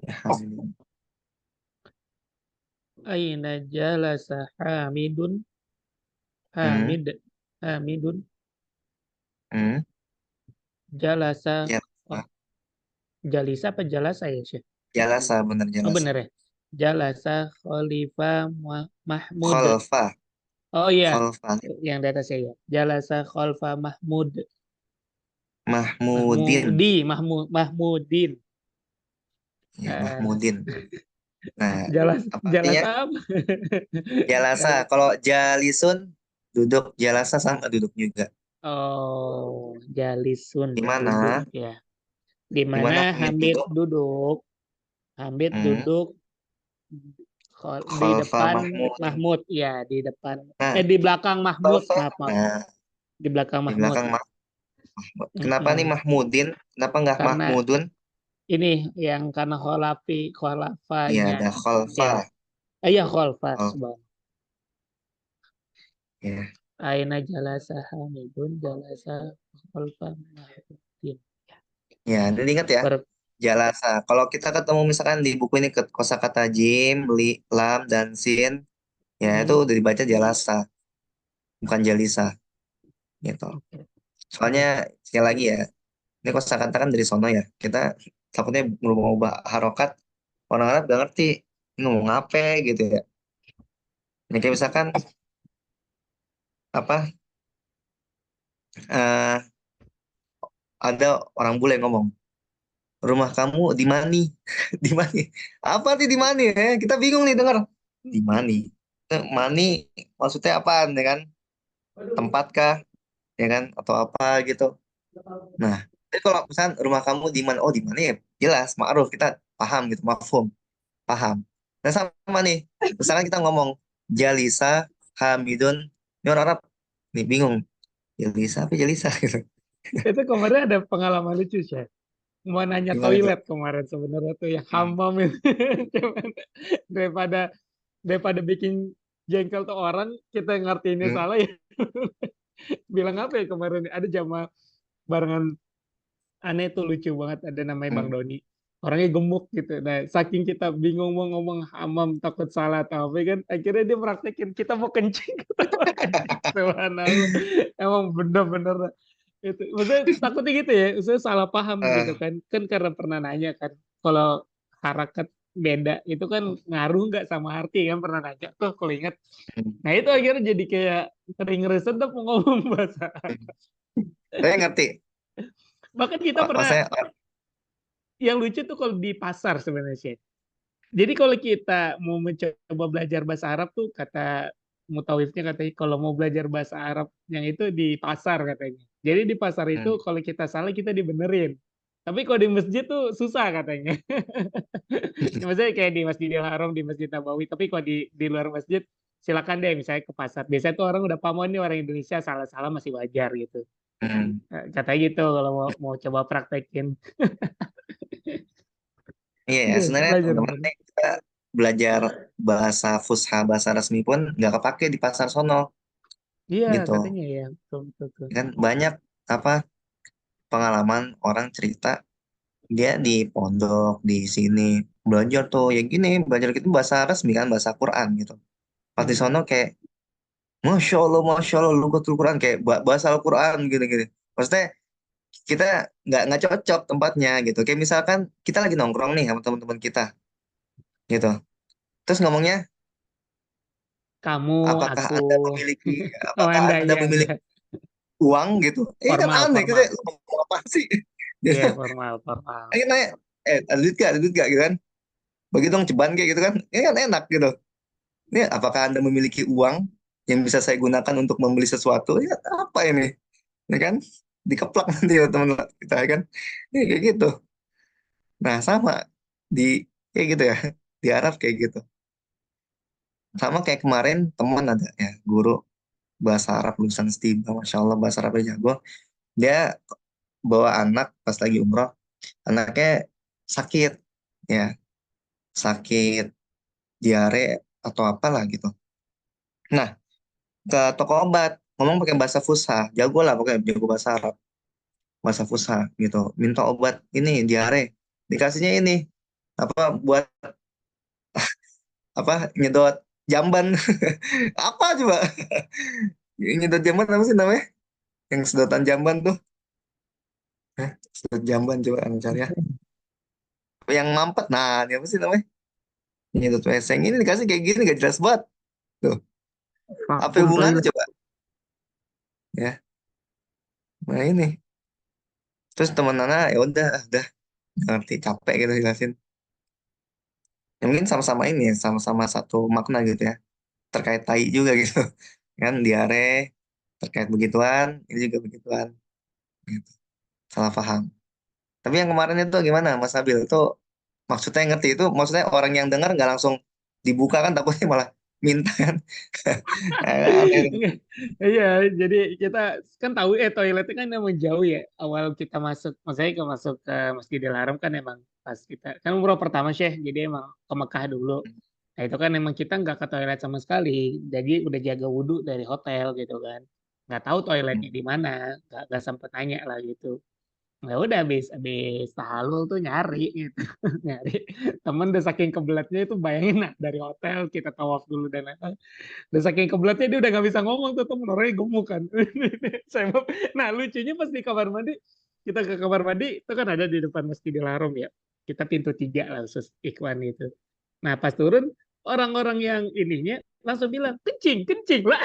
Ya, Habil. Aina jalasa Hamidun. Hmm, Hamidun. hmm, Jalasa. ya, Oh, jalisa apa jalasa ya, Syekh? jalasa bener Oh, jalasa. bener ya. Jalasa Khalifah Mahmud. Khalfa, Oh iya, khalfa, yang di atas saya. Jalasa Khalfa Mahmud. Mahmudin, Mahmudin. ya Eh, Mahmudin. Nah, apa artinya? Jalasa apa? Jalasa. Kalau jalisun duduk, jalasa sama duduk juga. Oh, jalisun Di mana? duduk ya. Di Di mana mana Hamid Hamid duduk? duduk? Hamid Hmm, duduk di Khalfa depan Mahmud. Mahmud ya, di depan Nah, di belakang Mahmud, khalfa. maaf. Nah, Di belakang di Mahmud. belakang Mahmud. Kenapa nih Mm-mm. Mahmudin? Kenapa nggak Karena Mahmudun? ini yang karena Iya, kholafanya ada khalfa. ya. Iya kholfa Oh, subhanallah. ya. Aina jalasa Hamidun jalasa kholfa Mahmudin. Ya, jadi ingat ya. Per, Jalasa. Kalau kita ketemu misalkan di buku ini kosakata jim, lam, dan sin, ya itu mm, udah dibaca jalasa, bukan jalisa, gitu. Soalnya sekali lagi ya, ini kosakata kan dari sono ya. Kita takutnya ngubah harokat, orang Arab gak ngerti ini ngomong apa gitu ya. Nah, kayak misalkan apa eh, ada orang bule ngomong, rumah kamu di mani, di mani. Apa sih di mani? Kita bingung nih dengar di mani. Mani maksudnya apaan ya kan? Tempat kah? Ya kan? Atau apa gitu. Nah, jadi kalau misalkan rumah kamu di mana? Oh, di mana ya? Jelas, ma'ruf kita paham gitu, mafhum, paham. Nah, sama nih. Misalkan kita ngomong Jalisa, Hamidun, ini orang Arab nih bingung. Jalisa apa Jalisa gitu. itu kemarin ada pengalaman lucu sih. Mau nanya Gimana tuh? toilet kemarin sebenarnya tuh yang hammam itu. Cuman daripada daripada bikin jengkel tuh orang kita ngertiinnya Hmm, salah ya. Bilang apa ya kemarin ada jamaah barengan aneh tuh lucu banget ada namanya Bang hmm. Doni. Orangnya gemuk gitu. Nah, saking kita bingung mau ngomong hamam takut salah atau apa kan, akhirnya dia praktekin kita mau kencing, kita mau kencing. Subhanallah. Emang bener-bener itu. Maksudnya takutnya gitu ya, maksudnya salah paham gitu Eh, kan. Kan karena pernah nanya kan, kalau harakat beda itu kan ngaruh nggak sama arti kan pernah nanya tuh kalau ingat. Nah itu akhirnya jadi kayak sering resedep mau ngomong bahasa. saya ngerti. Bahkan kita pernah Maksudnya, yang lucu tuh kalau di pasar sebenarnya sih. Jadi kalau kita mau mencoba belajar bahasa Arab tuh kata mutawifnya katanya kalau mau belajar bahasa Arab yang itu di pasar katanya. Jadi di pasar itu hmm, kalau kita salah kita dibenerin. Tapi kalau di masjid tuh susah katanya. Maksudnya kayak di Masjidil Haram, di Masjid Nabawi. Tapi kalau di luar masjid silakan deh misalnya ke pasar. Biasanya tuh orang udah paham nih orang Indonesia salah-salah masih wajar gitu. hmm. Katanya gitu kalau mau coba praktekin. Iya ya, Iya, sebenarnya belajar teman-teman bener. nih, kita belajar bahasa fusha, bahasa resmi pun nggak kepake di pasar sono Iya, gitu. katanya ya. Betul, betul, betul. Kan banyak apa pengalaman orang cerita dia di pondok di sini belajar tuh ya gini belajar gitu bahasa resmi kan bahasa Quran gitu. Pas di sono Hmm. kayak masya Allah lugatul Quran kayak bahasa Al-Quran gitu-gitu. Maksudnya kita nggak cocok tempatnya gitu. Kayak misalkan kita lagi nongkrong nih sama teman-teman kita gitu. Terus ngomongnya Kamu, apakah aku, Anda memiliki oh apakah Anda, Anda iya, iya. memiliki uang gitu? Ini kan Formal, aneh kita formal. lu ngomong apa sih? Iya, Gitu. formal, formal. Ayo nanya, ada duit gak gitu kan? Bagi dong ceban kayak gitu kan? Ini kan enak gitu. Ini apakah Anda memiliki uang yang bisa saya gunakan untuk membeli sesuatu? Ya apa ini? Ya kan? dikeplak nanti ya teman kita kan. Ya, kayak gitu. Nah, sama di kayak gitu ya. Di Arab kayak gitu. Sama kayak kemarin teman ada ya, guru bahasa Arab lulusan STIBA, Masya Allah bahasa Arabnya jago. Dia bawa anak pas lagi umroh, anaknya sakit, ya sakit diare atau apalah gitu. Nah, ke toko obat, ngomong pakai bahasa Fusha, jago lah pokoknya jago bahasa Arab, bahasa Fusha gitu. Minta obat ini diare, dikasihnya ini apa buat apa nyedot jamban. Apa coba? Nyedot jamban apa sih namanya? Yang sedotan jamban tuh. Hah? Sedot jamban coba anu cari ya. Yang mampet, nah ini apa sih namanya? Nyedot WC ini dikasih kayak gini gak jelas banget. Tuh, apa Full hubungannya toilet. coba? Ya, nah ini. Terus teman anak ya udah nggak ngerti capek gitu jelasin. Ya mungkin sama-sama ini ya, sama-sama satu makna gitu ya. Terkait tai juga gitu. Kan diare terkait begituan, ini juga begituan. Gitu. Salah paham. Tapi yang kemarin itu gimana Mas Abil? Itu maksudnya ngerti itu maksudnya orang yang dengar nggak langsung dibuka kan takutnya malah minta kan. Aneh. Iya, jadi kita kan tahu toiletnya kan emang jauh ya. Awal kita masuk, maksudnya ke masuk ke Masjidil Haram kan emang pas kita kan umroh pertama Syekh, jadi emang ke Mekah dulu. Nah itu kan emang kita nggak ke toilet sama sekali, jadi udah jaga wudhu dari hotel gitu kan. Nggak tahu toiletnya di mana, nggak sempet nanya lah gitu. Nggak udah habis tahalul tuh nyari gitu, nyari temen udah saking kebelatnya itu bayangin nah dari hotel kita tawaf dulu dan lain-lain. Udah saking kebelatnya dia udah nggak bisa ngomong tuh temen orangnya gemuk kan. Saya nah lucunya pas di kamar mandi kita ke kamar mandi itu kan ada di depan Masjidil Haram ya. Kita pintu 3 lah khusus Ikhwan itu. Nah pas turun orang-orang yang ininya langsung bilang kencing kencing lah.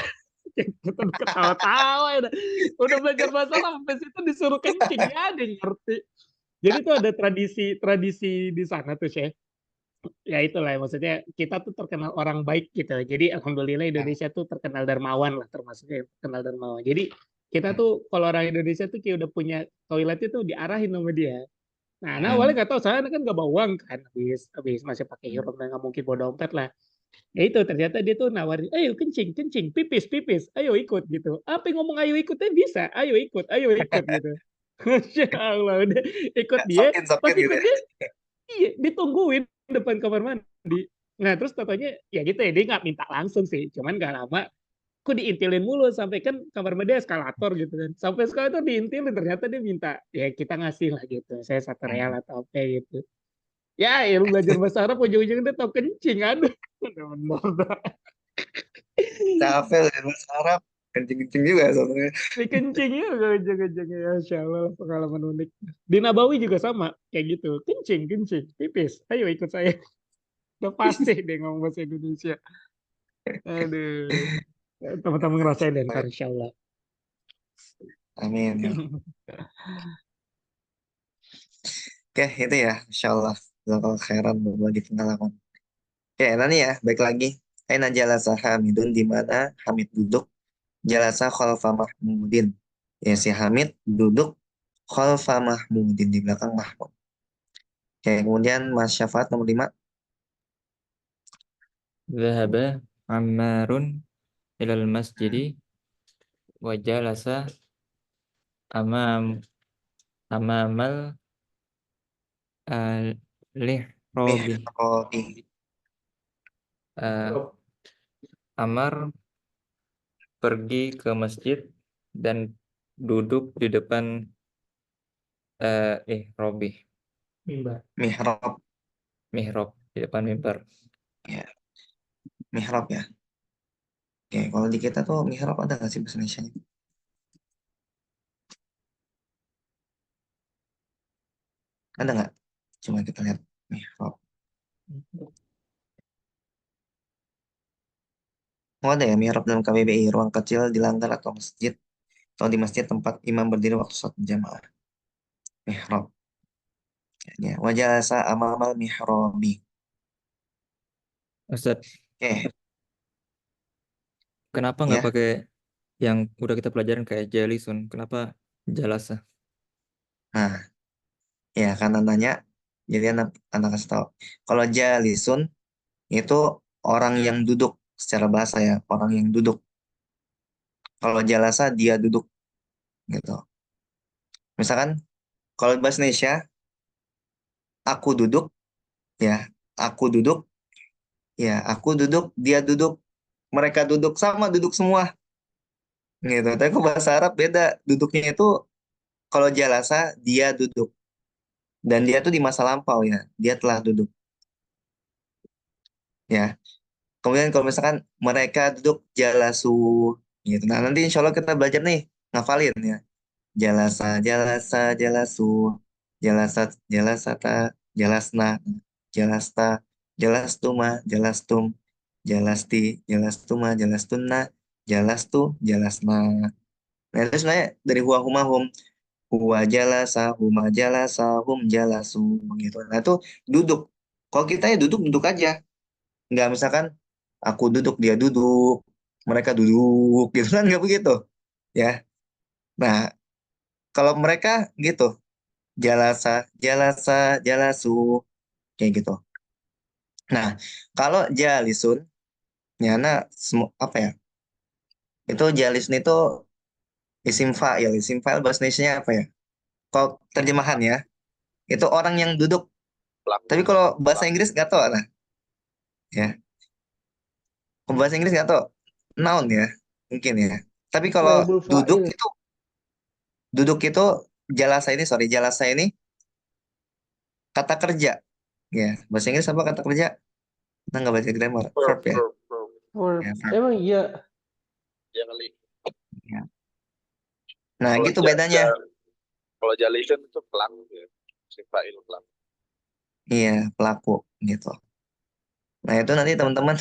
Kita udah ketawa-tawa ya. Udah belajar bahasa Arab sampai situ disuruh kencing ya ada yang ngerti. Jadi tuh ada tradisi di sana tuh Syekh. Ya itulah maksudnya kita tuh terkenal orang baik gitu. Jadi alhamdulillah Indonesia tuh terkenal dermawan lah termasuknya terkenal dermawan. Jadi kita tuh kalau orang Indonesia tuh kayak udah punya toilet itu diarahin sama dia. Nah awalnya nggak tahu saya kan nggak bawa uang kan habis masih pakai hero dan nggak mungkin bawa dompet lah. Ya itu ternyata dia tuh nawarin, ayo kencing kencing pipis pipis, ayo ikut gitu. Apa yang ngomong ayo ikutnya bisa, ayo ikut gitu. Masya Allah udah ikut dia, Sokin pas sokin gitu ikut ya. dia iya, ditungguin depan kamar mandi. Nah, terus katanya ya gitu ya, dia nggak minta langsung sih, cuman gak lama kok diintilin mulu sampai kan kamar mandi eskalator gitu kan. Sampai eskalator diintilin ternyata dia minta ya kita ngasih lah gitu. Saya 1 real atau apa gitu. Ya, ya lu belajar bahasa Arab ujung-ujungnya dia tau kencing aduh. Bener-bener. Capek lah bahasa Arab. Kencing-kencing juga soalnya. Dikencing ya ujung-ujungnya ya Masya Allah pengalaman unik. Di Nabawi juga sama kayak gitu. Kencing, kencing, pipis. Ayo ikut saya. Udah pasti deh ngomong bahasa Indonesia. Aduh. Teman-teman ngerasain deh ntar insya Allah. Amin ya. Oke, itu ya, Insya Allah. Jazakallah khairan berbagi pengalaman. Oke, nanti ya, baik lagi. Aina jalasa Hamidun, di mana Hamid duduk. Jalasa khalfa Mahmudin. Ya, si Hamid duduk khalfa Mahmudin, di belakang Mahmud. Oke, kemudian Mas Syafaat nomor 5. Zahaba Ammarun ilal masjidi wa jalasa amam amamal lihrobi. Mihrodi. Amar pergi ke masjid dan duduk di depan Robi Mimbar. Mihrab. mihrab di depan mimbar. Ya, mihrab ya. Oke, kalau di kita tuh mihrab ada nggak sih bahasa Indonesia-nya? Ada nggak? Cuma kita lihat mihrab. Oh ada ya, mihrab dalam KBBI, ruang kecil di langgar atau masjid. Atau di masjid tempat imam berdiri waktu sholat berjamaah. Mihrab. Ya, wajah sa amamal mihrabi. Ustaz, Oke, kenapa nggak ya. pakai yang udah kita pelajarin kayak jelisun? Kenapa Jalasa. Nah, ya karena nanya, jadi anak kasih tahu. Kalau jalisun itu orang yang duduk secara bahasa ya, orang yang duduk. Kalau jalasa dia duduk gitu. Misalkan kalau bahasa Indonesia, aku duduk ya, aku duduk ya, aku duduk, dia duduk, mereka duduk sama duduk semua gitu. Tapi kalau bahasa Arab beda, duduknya itu kalau jalasa dia duduk dan dia tuh di masa lampau ya, dia telah duduk ya. Kemudian kalau misalkan mereka duduk jalasu gitu. Nah, nanti insya Allah kita belajar nih ngafalin ya. Jalasa, jalasa, jalasu, jalasa, jalasata, jalasna, jalasta, jalastuma, jalastum, jalasti, jalastuma, jalastunna, jalastu, jalasna. Nah, itu sebenarnya dari huwa huma hum. Huwa jalasa, huma jalasa, hum jalasu gitu. Nah, itu duduk. Kalau kita ya duduk, duduk aja. Nggak misalkan aku duduk, dia duduk, mereka duduk gitu kan, nggak begitu. Ya. Nah, kalau mereka gitu, jalasa, jalasa, jalasu, kayak gitu. Nah, kalau jalisun, ya, nah, apa ya? Itu jalisun itu isim fa'il. Isim fa'il bahasa Indonesia apa ya? Kalau terjemahan ya, itu orang yang duduk. Pelaku. Tapi kalau bahasa Inggris nggak tahu, nah, ya. Kalau bahasa Inggris nggak tahu, noun ya, mungkin ya. Tapi kalau Naibul duduk fa'il. itu jalasa ini kata kerja. Ya, bahasa Inggris apa kata kerja? Kita nggak baca grammar, verb ya. Verb. Ya, verb. Emang iya. Ya kali. Ya. Nah, Kalau gitu bedanya. kalau jalisun itu pelaku ya. Sifa'il pelaku. Iya, pelaku gitu. Nah, itu nanti teman-teman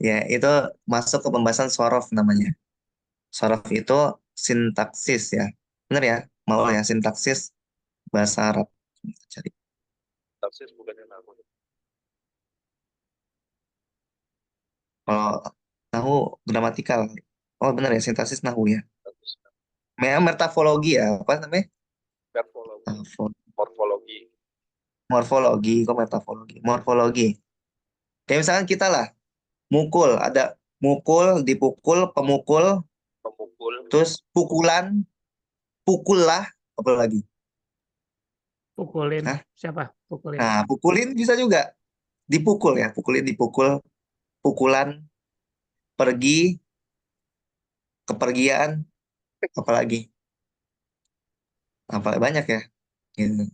ya, itu masuk ke pembahasan sorof namanya. Sorof itu sintaksis ya. Benar ya? Mau ya sintaksis bahasa Arab. Cari. Tafsir bukannya nahu. Kalau nahu gramatikal. Oh, benar ya, sintaksis nahu ya. Tafsir Metafologi ya, apa namanya? morfologi. Morfo- Morfologi. Morfologi, kok metafologi? Morfologi. Kayak misalkan kita lah, mukul, ada mukul, dipukul, pemukul, Pemukul. terus pukulan, pukul lah, apa lagi? Pukulin. Hah? Siapa? Pukulin. Nah, pukulin bisa juga. Dipukul ya, pukulin, dipukul, pukulan, pergi, kepergian, apalagi? Apa banyak ya? Gitu.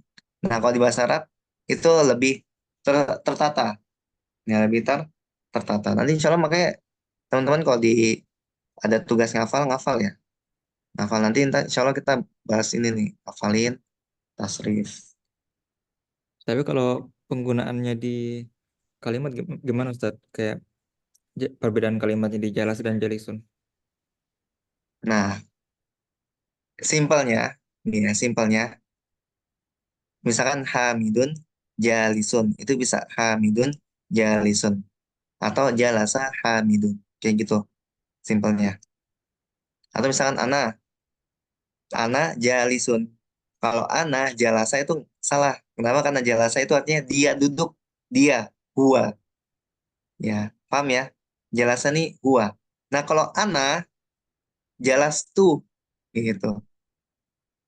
Nah, kalau di bahasa Arab itu lebih tertata. Ya, lebih tertata. Nanti insya Allah makanya teman-teman kalau ada tugas ngafal, ngafal ya. Ngafal nanti insya Allah kita bahas ini nih, hafalin, tasrif. Tapi kalau penggunaannya di kalimat gimana Ustaz? Kayak perbedaan kalimatnya di jalas dan jalisun. Nah, simpelnya, nih ya, simpelnya, misalkan hamidun, jalisun, itu bisa hamidun, jalisun, atau jalasa hamidun, kayak gitu, simpelnya. Atau misalkan ana jalisun. Kalau ana jalasa itu salah. Kenapa? Karena jalasa itu artinya dia duduk, dia, gua, ya, paham ya? Jalasa nih gua. Nah, kalau ana jalas tuh, gitu.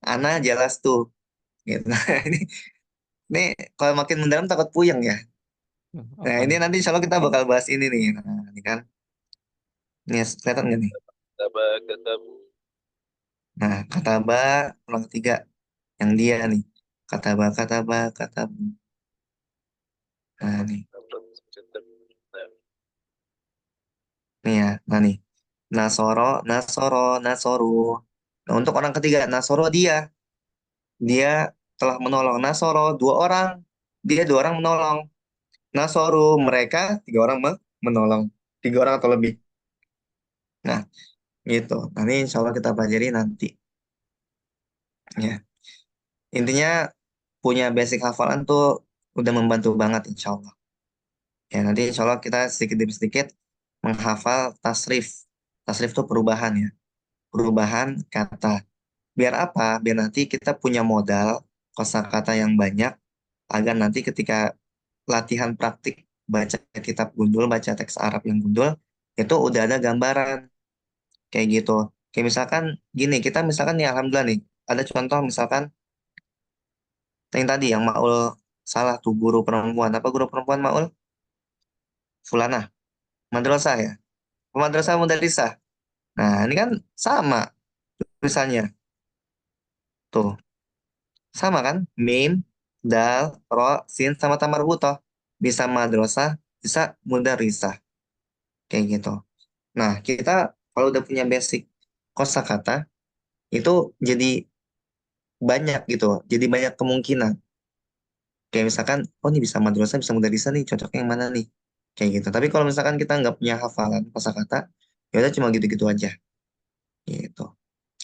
Ana jalas tuh, gitu. Nah, ini kalau makin mendalam takut puyeng ya. Nah, Apa ini nih? nanti insya Allah kita bakal bahas ini nih. Nah, ini kan. Ini kelihatan nggak nih? Taba katabu. Nah, kata ba, ulang ketiga. Yang dia nih. Kata ba, kata bu. Nah, nih. Nih ya. Nah, nih. Nasoro, nasoro, nasoru. Nah, untuk orang ketiga, nasoro dia. Dia telah menolong. Nasoro, dua orang. Dia dua orang menolong. Nasoru, mereka tiga orang menolong. Tiga orang atau lebih. Nah, gitu. Nanti insya Allah kita pelajari nanti. Ya. Intinya punya basic hafalan tuh udah membantu banget insya Allah. Ya, nanti insya Allah kita sedikit demi sedikit menghafal tasrif. Tasrif itu perubahan ya. Perubahan kata. Biar apa? Biar nanti kita punya modal kosakata yang banyak agar nanti ketika latihan praktik baca kitab gundul, baca teks Arab yang gundul, itu udah ada gambaran kayak gitu. Kayak misalkan gini, kita misalkan nih alhamdulillah nih, ada contoh misalkan yang tadi yang Maul salah tuh guru perempuan. Apa guru perempuan Maul? Fulanah, madrasah ya. Madrasah mudarisah. Nah, ini kan sama tulisannya. Tuh, sama kan? Mim, dal, ro, sin sama tamar butoh. Bisa madrasah, bisa mudarisah. Kayak gitu. Nah, kita kalau udah punya basic kosakata, itu jadi banyak gitu. Jadi banyak kemungkinan. Kayak misalkan, oh ini bisa madrasah, bisa mudarisah nih, cocoknya yang mana nih? Kayak gitu. Tapi kalau misalkan kita nggak punya hafalan kosakata, ya udah cuma gitu-gitu aja. Gitu.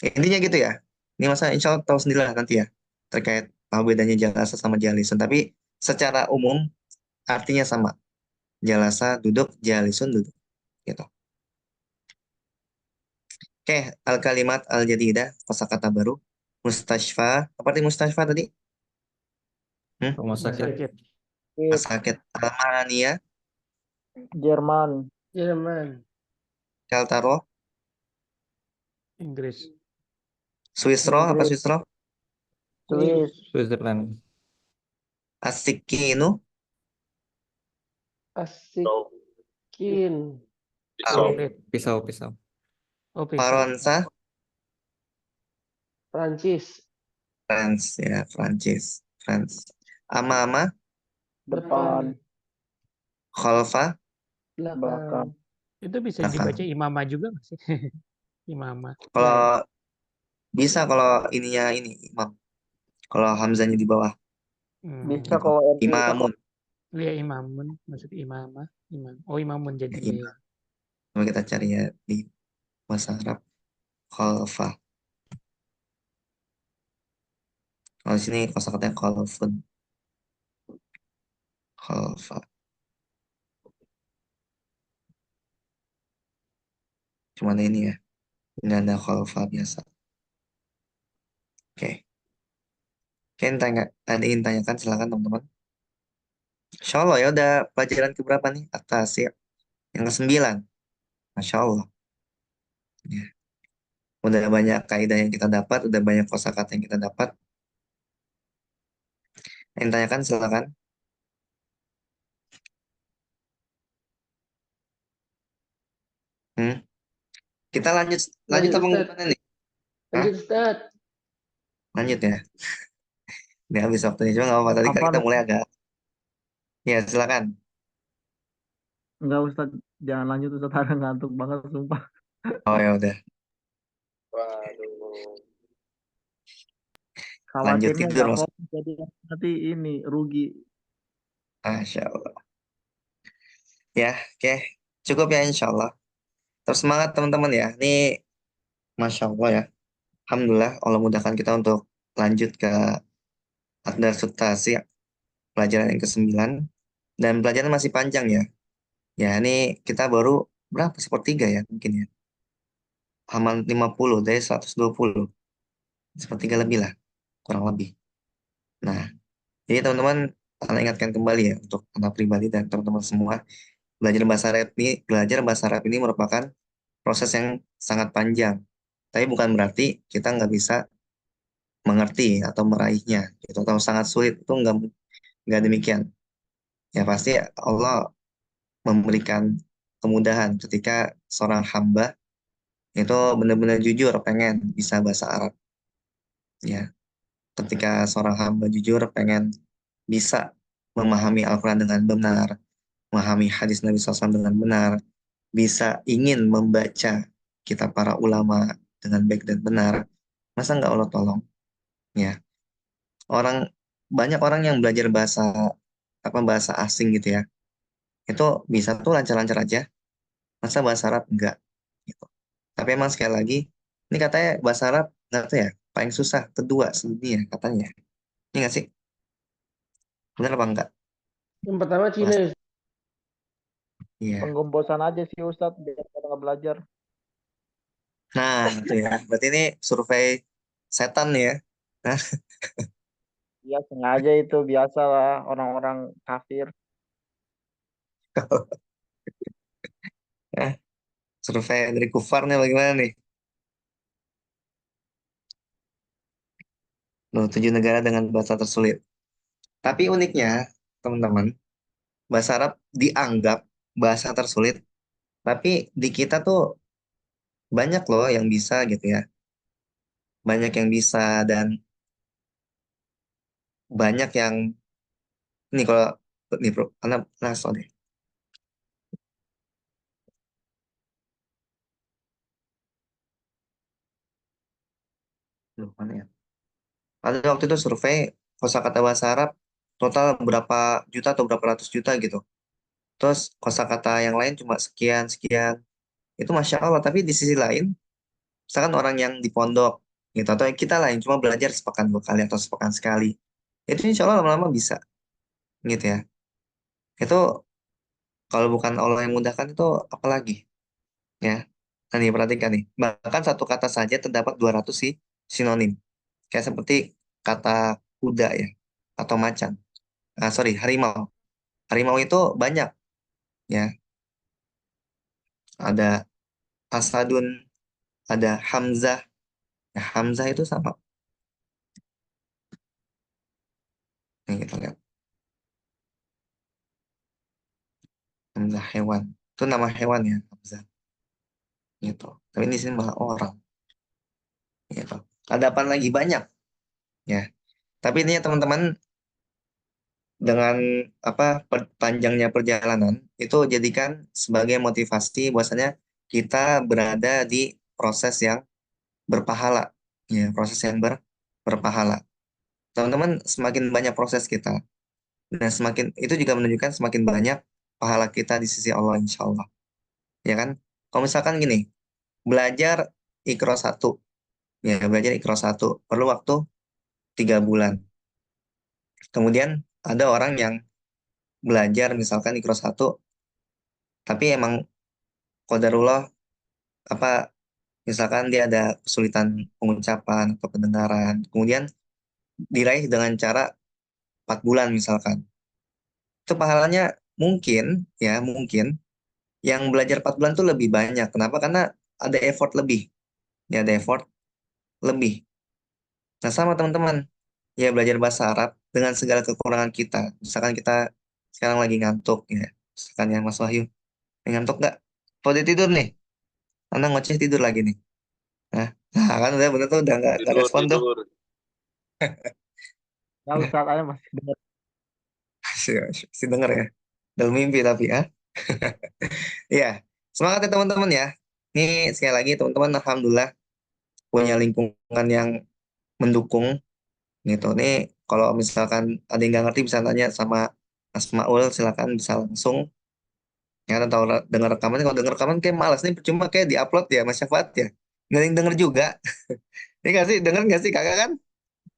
Intinya gitu ya. Ini masa insya Allah tahu sendiri lah nanti ya. Terkait apa bedanya jalasa sama jalisun. Tapi secara umum artinya sama. Jalasa duduk, jalisun duduk. Gitu. Oke, al-kalimat al-jadidah, kosakata baru. Mustashfa. Apa arti mustashfa tadi? Rumah Rumah sakit. sakit. Rumah sakit. Almania, Jerman, Jerman, Kaltaro, Inggris. Swisro, apa Inggris, Swisro? Swiss, Switzerland. Asikinu, Atau Asikin, pisau. Pisau, pisau. Oh, pisau. Faransa, Prancis, France ya, Prancis, France. Ama-ama, depan, Khalfa, belakang. Itu bisa belakang. dibaca imamah juga nggak sih? Imamah. Kalau bisa kalau ininya ini imam. Kalau hamzanya di bawah. Bisa Gitu. kalau NU Imamun. Ya imamun, maksud imamah. Imam. Oh imamun Ya, jadinya. imam. Coba kita cari ya di bahasa Arab. Khalfa. Kalau di sini kosakatanya khalfun. Khalfa. Cuman ini ya. Ini ada khalfa biasa. Oke. Oke, ada yang tanyakan silakan teman-teman. Insya Allah ya udah pelajaran keberapa nih? Atas ya. Yang ke-9. Masya Allah. Ya. Udah banyak kaidah yang kita dapat, udah banyak kosakata yang kita dapat. Yang tanyakan silakan. Hmm. Kita lanjut Lanjut, apa Ustaz. gimana nih? Lanjut Ustaz. Lanjut ya. Ini habis waktunya cuma nggak apa-apa. Tadi kan Apa kita mulai agak. Ya silakan. enggak Ustaz, jangan lanjut Ustaz, ada ngantuk banget sumpah. Oh ya udah. Waduh. Lanjut Khawatirnya tidur nggak Mas. fokus jadi nanti ini rugi. Masya Allah. Ya, oke. Cukup ya insya Allah. Terus semangat teman-teman ya. Ini Masya Allah ya. Alhamdulillah Allah mudahkan kita untuk lanjut ke Ad-Darsut Tasi', pelajaran yang ke-9. Dan pelajaran masih panjang ya. Ya ini kita baru berapa? Sepertiga ya mungkin ya. Halaman 50 dari 120. Sepertiga lebih lah. Kurang lebih. Nah, jadi teman-teman saya ingatkan kembali ya untuk anak pribadi dan teman-teman semua. Belajar bahasa Arab ini merupakan proses yang sangat panjang. Tapi bukan berarti kita nggak bisa mengerti atau meraihnya, gitu. Atau sangat sulit itu nggak demikian. Ya pasti Allah memberikan kemudahan ketika seorang hamba itu benar-benar jujur pengen bisa bahasa Arab. Ya, ketika seorang hamba jujur pengen bisa memahami Al-Quran dengan benar, memahami hadis Nabi SAW dengan benar, bisa ingin membaca kitab para ulama dengan baik dan benar, masa nggak Allah tolong? Ya, banyak orang yang belajar bahasa asing gitu ya, itu bisa tuh lancar-lancar aja, masa bahasa Arab enggak? Gitu. Tapi emang sekali lagi, ini katanya bahasa Arab nggak tahu ya, paling susah kedua sedunia katanya. Ini nggak sih? Benar apa enggak? Yang pertama Cina. Bahasa, iya. Penggombosan aja sih Ustaz biar kita nggak belajar. Nah, itu ya. Berarti ini survei setan ya. Nah, Iya sengaja itu biasa lah orang-orang kafir. ya, survei dari kufar nih bagaimana nih? Loh, 7 negara dengan bahasa tersulit. Tapi uniknya, teman-teman, bahasa Arab dianggap bahasa tersulit, tapi di kita tuh banyak loh yang bisa gitu ya. Banyak yang bisa dan banyak yang ini kalau nih bro, karena langsung deh. Loh, mana ya? Ada waktu itu survei kosakata bahasa Arab total berapa juta atau berapa ratus juta gitu. Terus kosakata yang lain cuma sekian sekian. Itu masya Allah. Tapi di sisi lain, misalkan orang yang di pondok gitu atau kita lah yang cuma belajar sepekan 2 kali atau sepekan sekali, itu insya Allah lama-lama bisa gitu ya. Itu kalau bukan Allah yang mudahkan itu apalagi ya. Nah nih perhatikan nih, bahkan satu kata saja terdapat 200 sih sinonim. Kayak seperti kata kuda ya atau macan. Ah, sorry, harimau. Harimau itu banyak ya. Ada asadun, ada hamzah. Ya, hamzah itu sama. Nih kita lihat. Hamzah hewan. Itu nama hewan ya, hamzah. Gitu. Tapi di sini malah orang. Gitu. Ada apa lagi banyak ya. Tapi ini ya teman-teman dengan apa panjangnya perjalanan itu jadikan sebagai motivasi bahwasanya kita berada di proses yang berpahala ya proses yang berpahala teman-teman semakin banyak proses kita dan semakin itu juga menunjukkan semakin banyak pahala kita di sisi Allah insya Allah ya kan kalau misalkan gini belajar Iqra 1 ya belajar Iqra 1 perlu waktu 3 bulan kemudian ada orang yang belajar misalkan Iqra 1 tapi emang qadarullah apa misalkan dia ada kesulitan pengucapan atau pendengaran kemudian diraih dengan cara 4 bulan misalkan itu pahalanya mungkin ya mungkin yang belajar 4 bulan tuh lebih banyak kenapa karena ada effort lebih ya ada effort lebih nah sama teman-teman ya belajar bahasa Arab dengan segala kekurangan kita misalkan kita sekarang lagi ngantuk ya misalkan ya Mas Wahyu ngantuk nggak kalau dia tidur nih Anda ngoceh tidur lagi nih nah kan udah bener tuh udah nggak Tidur, respon tuh tidur. Ya Ustadz saya masih dengar. masih denger ya dalam mimpi tapi ya iya semangat ya teman-teman ya ini sekali lagi teman-teman alhamdulillah punya lingkungan yang mendukung gitu nih kalau misalkan ada yang nggak ngerti bisa tanya sama Asmaul silakan bisa langsung ya atau dengar rekaman kalau dengar rekaman kayak malas nih percuma kayak diupload ya Mas Syafat ya nggak ada yang denger juga ini nggak sih denger nggak sih kakak kan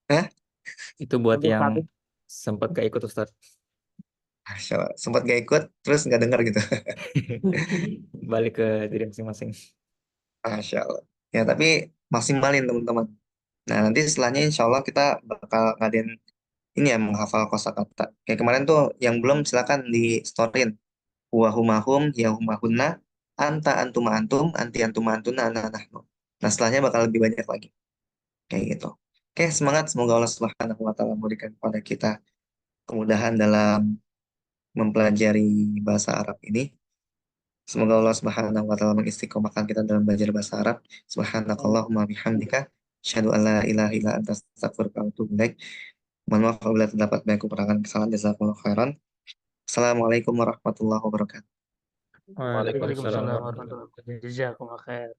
Hah? Itu buat Untuk yang saat ini sempat gak ikut Ustadz. Masya Allah, sempat gak ikut terus nggak denger gitu Balik ke diri masing-masing. Masya Allah ya tapi maksimalin teman-teman nah nanti setelahnya insya Allah kita bakal ngadain ini ya menghafal kosakata kayak kemarin tuh yang belum silakan di storyin wahumahum yahumahunna anta antuma antum anti antuma antuna ana nahnu nah setelahnya bakal lebih banyak lagi kayak gitu oke semangat semoga Allah Subhanahu wa taala memberikan kepada kita kemudahan dalam mempelajari bahasa Arab ini semoga Allah Subhanahu wa taala mengistiqomahkan kita dalam belajar bahasa Arab subhanakallahumma bihamdika asyhadu an la ilaha illa anta astaghfiruka wa atubu ilaik mohon maaf apabila terdapat banyak kekurangan kesalahan jazakumullah khairan assalamualaikum warahmatullahi wabarakatuh Waalaikumsalam Waalaikumsalam warahmatullahi warahmatullahi wabarakatuh. Jazakumullah khair.